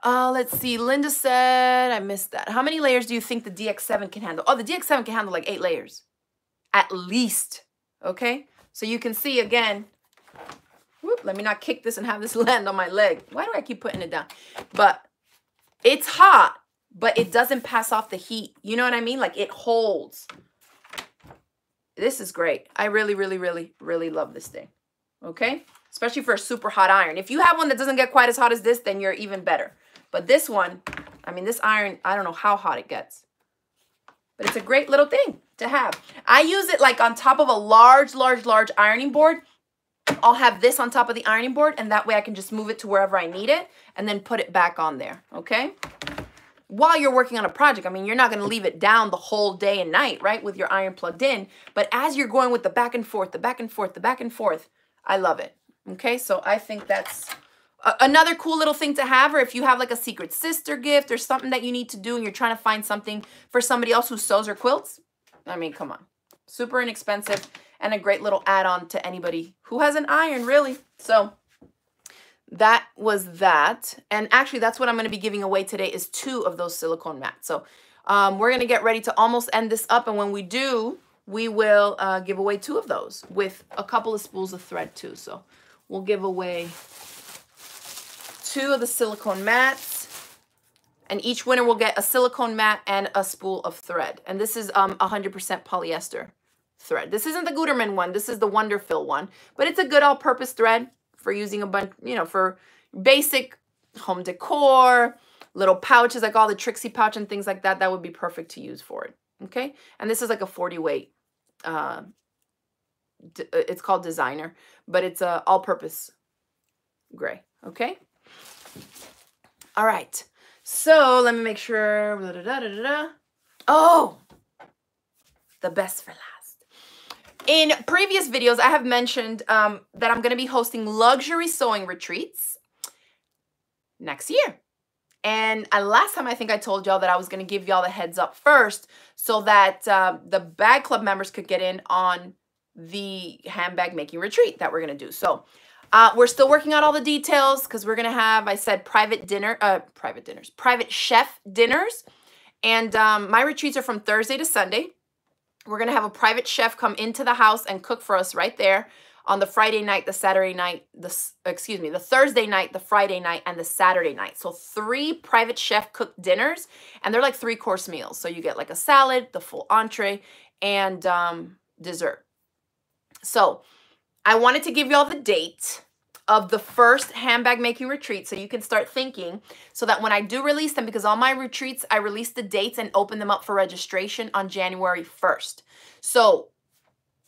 Let's see. Linda said, I missed that. How many layers do you think the DX7 can handle? Oh, the DX7 can handle like 8 layers. At least. Okay. So you can see again. Whoop, let me not kick this and have this land on my leg. Why do I keep putting it down? But it's hot, but it doesn't pass off the heat. You know what I mean? Like it holds. This is great. I really, really, really, really love this thing. Okay. Especially for a super hot iron. If you have one that doesn't get quite as hot as this, then you're even better. But this one, I mean, this iron, I don't know how hot it gets. But it's a great little thing to have. I use it like on top of a large, large, large ironing board. I'll have this on top of the ironing board, and that way I can just move it to wherever I need it and then put it back on there, okay? While you're working on a project, I mean, you're not going to leave it down the whole day and night, right, with your iron plugged in. But as you're going with the back and forth, the back and forth, the back and forth, I love it. Okay, so I think that's another cool little thing to have, or if you have like a secret sister gift or something that you need to do and you're trying to find something for somebody else who sews or quilts. I mean, come on. Super inexpensive and a great little add-on to anybody who has an iron, really. So that was that. And actually, that's what I'm going to be giving away today is 2 of those silicone mats. So we're going to get ready to almost end this up. And when we do, we will give away 2 of those with a couple of spools of thread too. So we'll give away 2 of the silicone mats. And each winner will get a silicone mat and a spool of thread. And this is 100% polyester thread. This isn't the Gutermann one. This is the Wonderfill one. But it's a good all-purpose thread for using a bunch, you know, for basic home decor, little pouches, like all the Trixie pouch and things like that. That would be perfect to use for it. Okay? And this is like a 40 weight. It's called Designer. But it's a all-purpose gray. Okay? All right. So let me make sure. Oh, the best for last. In previous videos, I have mentioned that I'm going to be hosting luxury sewing retreats next year. And last time, I think I told y'all that I was going to give y'all the heads up first so that the Bag Club members could get in on the handbag making retreat that we're going to do. So we're still working out all the details because we're going to have, I said, private chef dinners. And my retreats are from Thursday to Sunday. We're going to have a private chef come into the house and cook for us right there on the Friday night, the Saturday night, the Thursday night, the Friday night, and the Saturday night. So 3 private chef cooked dinners, and they're like 3-course meals. So you get like a salad, the full entree, and dessert. So I wanted to give y'all the date of the first handbag making retreat so you can start thinking so that when I do release them, because all my retreats, I release the dates and open them up for registration on January 1st. So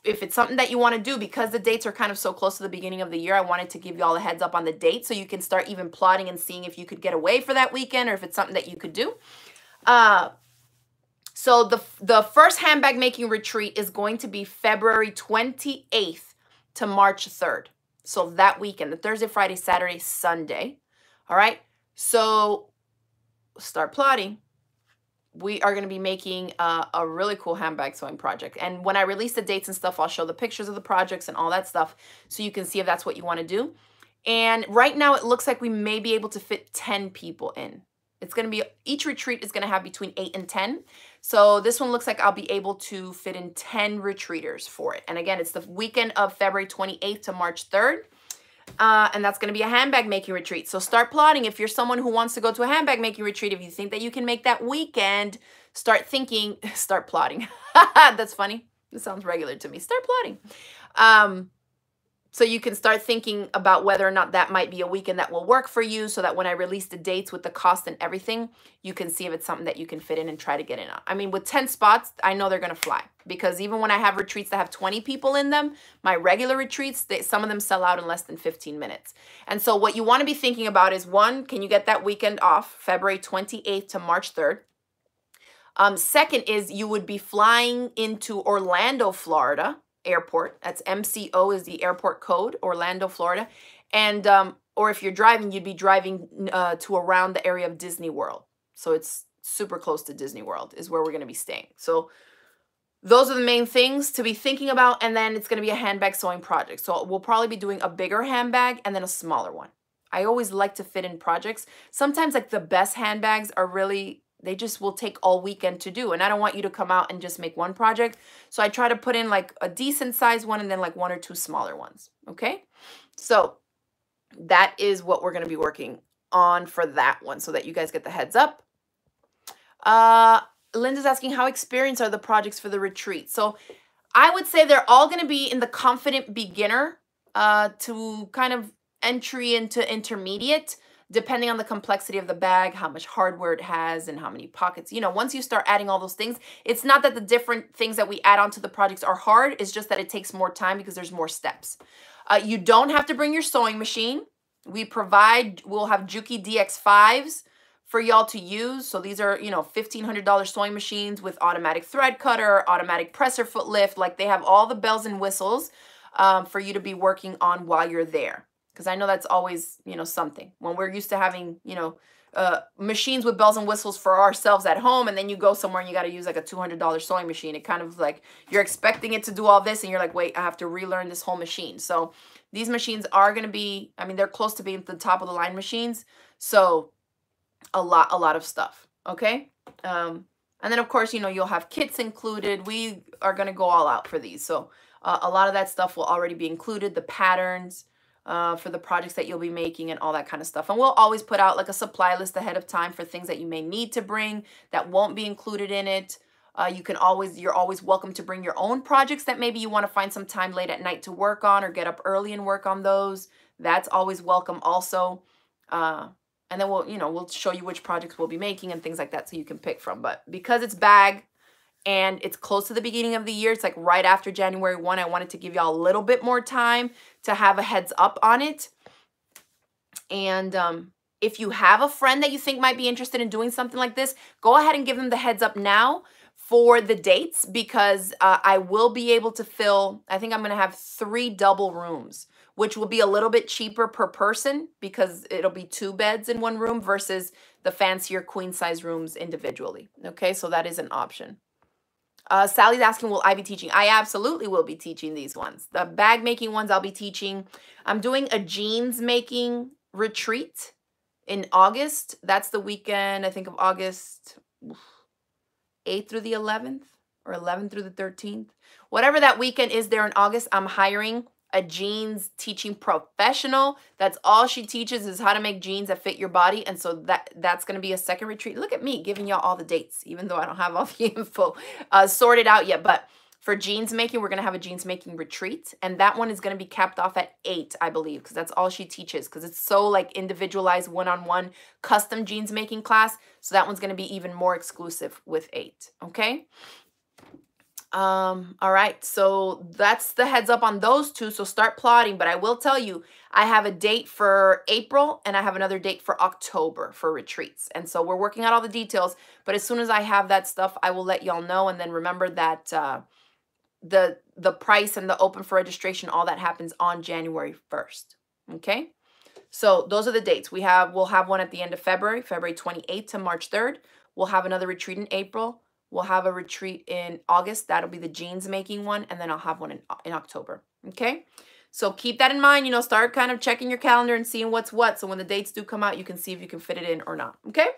if it's something that you want to do, because the dates are kind of so close to the beginning of the year, I wanted to give y'all a heads up on the date so you can start even plotting and seeing if you could get away for that weekend or if it's something that you could do. So the first handbag making retreat is going to be February 28th to March 3rd. So that weekend, the Thursday, Friday, Saturday, Sunday. All right. So start plotting. We are going to be making a really cool handbag sewing project. And when I release the dates and stuff, I'll show the pictures of the projects and all that stuff so you can see if that's what you want to do. And right now it looks like we may be able to fit 10 people in. It's going to be, each retreat is going to have between 8 and 10. So this one looks like I'll be able to fit in 10 retreaters for it. And again, it's the weekend of February 28th to March 3rd. And that's going to be a handbag making retreat. So start plotting. If you're someone who wants to go to a handbag making retreat, if you think that you can make that weekend, start thinking, start plotting. That's funny. This sounds regular to me. Start plotting. So you can start thinking about whether or not that might be a weekend that will work for you so that when I release the dates with the cost and everything, you can see if it's something that you can fit in and try to get in on. I mean, with 10 spots, I know they're going to fly because even when I have retreats that have 20 people in them, my regular retreats, some of them sell out in less than 15 minutes. And so what you want to be thinking about is, 1, can you get that weekend off, February 28th to March 3rd? Second is you would be flying into Orlando, Florida. Airport. That's MCO is the airport code, Orlando, Florida. And or if you're driving, you'd be driving to around the area of Disney World. So it's super close to Disney World is where we're going to be staying. So those are the main things to be thinking about. And then it's going to be a handbag sewing project. So we'll probably be doing a bigger handbag and then a smaller one. I always like to fit in projects. Sometimes like the best handbags are really, they just will take all weekend to do. And I don't want you to come out and just make one project. So I try to put in like a decent sized one and then like 1 or 2 smaller ones. Okay. So that is what we're going to be working on for that one so that you guys get the heads up. Linda's asking, how experienced are the projects for the retreat? So I would say they're all going to be in the confident beginner to kind of entry into intermediate, depending on the complexity of the bag, how much hardware it has, and how many pockets. You know, once you start adding all those things, it's not that the different things that we add onto the projects are hard. It's just that it takes more time because there's more steps. You don't have to bring your sewing machine. We'll have Juki DX5s for y'all to use. So these are, you know, $1,500 sewing machines with automatic thread cutter, automatic presser foot lift. Like they have all the bells and whistles for you to be working on while you're there. Because I know that's always, you know, something. When we're used to having, you know, machines with bells and whistles for ourselves at home, and then you go somewhere and you got to use like a $200 sewing machine. It kind of like, you're expecting it to do all this, and you're like, wait, I have to relearn this whole machine. So these machines are going to be, I mean, they're close to being the top of the line machines. So a lot of stuff. Okay. And then of course, you know, you'll have kits included. We are going to go all out for these. So a lot of that stuff will already be included. The patterns, for the projects that you'll be making and all that kind of stuff. And we'll always put out like a supply list ahead of time for things that you may need to bring that won't be included in it. You're always welcome to bring your own projects that maybe you want to find some time late at night to work on or get up early and work on those. That's always welcome also. And then we'll show you which projects we'll be making and things like that so you can pick from. But because it's bag and it's close to the beginning of the year, it's like right after January 1, I wanted to give y'all a little bit more time to have a heads up on it. And if you have a friend that you think might be interested in doing something like this, go ahead and give them the heads up now for the dates, because I will be able to fill, I think I'm going to have 3 double rooms, which will be a little bit cheaper per person because it'll be 2 beds in one room versus the fancier queen size rooms individually. Okay, so that is an option. Sally's asking, will I be teaching? I absolutely will be teaching these ones. The bag making ones I'll be teaching. I'm doing a jeans making retreat in August. That's the weekend, I think, of August 8th through the 11th or 11th through the 13th. Whatever that weekend is there in August, I'm hiring a jeans teaching professional. That's all she teaches is how to make jeans that fit your body. And so that's going to be a second retreat. Look at me giving y'all all the dates, even though I don't have all the info sorted out yet. But for jeans making, we're going to have a jeans making retreat. And that one is going to be capped off at 8, I believe, because that's all she teaches, because it's so like individualized one-on-one custom jeans making class. So that one's going to be even more exclusive with 8. Okay. All right, so that's the heads up on those 2. So start plotting, but I will tell you, I have a date for April and I have another date for October for retreats. And so we're working out all the details, but as soon as I have that stuff, I will let y'all know. And then remember that the price and the open for registration, all that happens on January 1st. Okay. So those are the dates. We'll have one at the end of February 28th to March 3rd. We'll have another retreat in April. We'll have a retreat in August. That'll be the jeans making one. And then I'll have one in October. Okay. So keep that in mind, start kind of checking your calendar and seeing what's what. So when the dates do come out, you can see if you can fit it in or not. Okay.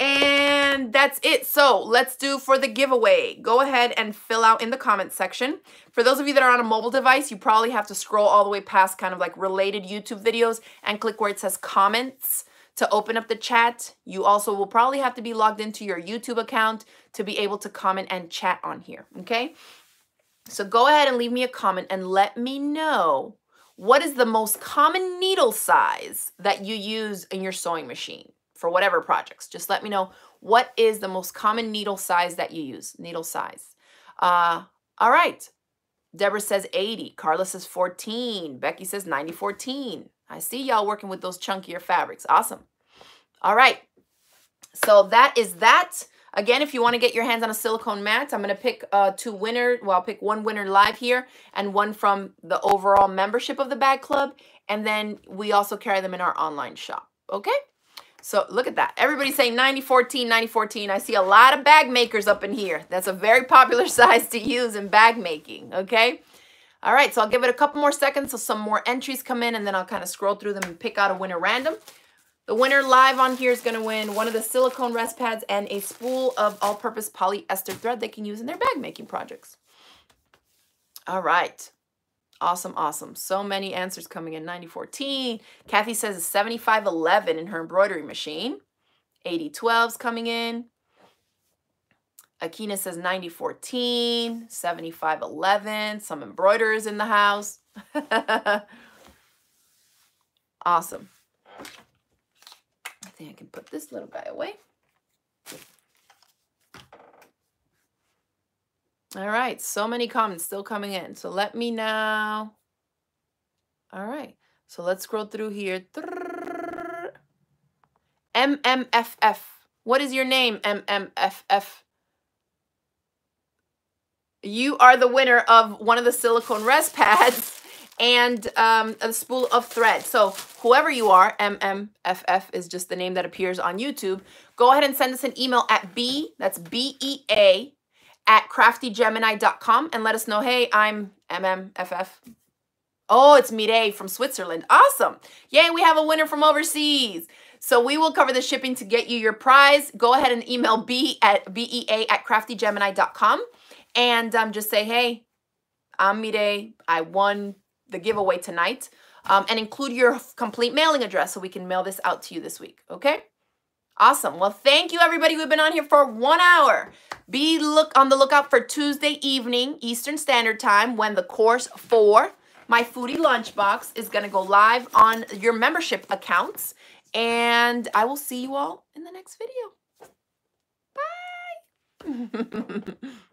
And that's it. So let's do for the giveaway. Go ahead and fill out in the comments section. For those of you that are on a mobile device, you probably have to scroll all the way past kind of like related YouTube videos and click where it says comments to open up the chat. You also will probably have to be logged into your YouTube account to be able to comment and chat on here. Okay. So go ahead and leave me a comment and let me know what is the most common needle size that you use in your sewing machine for whatever projects. Just let me know what is the most common needle size that you use. Needle size. All right. Deborah says 80. Carla says 14. Becky says 90-14. I see y'all working with those chunkier fabrics. Awesome. All right. So that is that. Again, if you want to get your hands on a silicone mat, I'm going to pick 2 winners. Well, I'll pick 1 winner live here and 1 from the overall membership of the Bag Club. And then we also carry them in our online shop. Okay. So look at that. Everybody's saying 90-14, 90-14. I see a lot of bag makers up in here. That's a very popular size to use in bag making. Okay. All right. So I'll give it a couple more seconds so some more entries come in, and then I'll kind of scroll through them and pick out a winner random. The winner live on here is going to win one of the silicone rest pads and a spool of all-purpose polyester thread they can use in their bag making projects. All right. Awesome, awesome. So many answers coming in. 90-14. Kathy says 75-11 in her embroidery machine. 80-12's coming in. Akina says 90-14. 75-11. Some embroiderers in the house. Awesome. I think I can put this little guy away. All right, so many comments still coming in. So let me know. All right, so let's scroll through here. MMFF. What is your name, MMFF? You are the winner of one of the silicone rest pads and a spool of thread. So whoever you are, MMFF is just the name that appears on YouTube. Go ahead and send us an email at that's BEA, at craftygemini.com and let us know, hey, I'm MMFF. Oh, it's Mireille from Switzerland. Awesome. Yay, we have a winner from overseas. So we will cover the shipping to get you your prize. Go ahead and email BEA at craftygemini.com and just say, hey, I'm Mireille. I won the giveaway tonight. and include your complete mailing address so we can mail this out to you this week, okay? Awesome. Well, thank you, everybody. We've been on here for 1 hour. Be on the lookout for Tuesday evening, Eastern Standard Time, when the course for my Foodie Lunchbox is going to go live on your membership accounts. And I will see you all in the next video. Bye.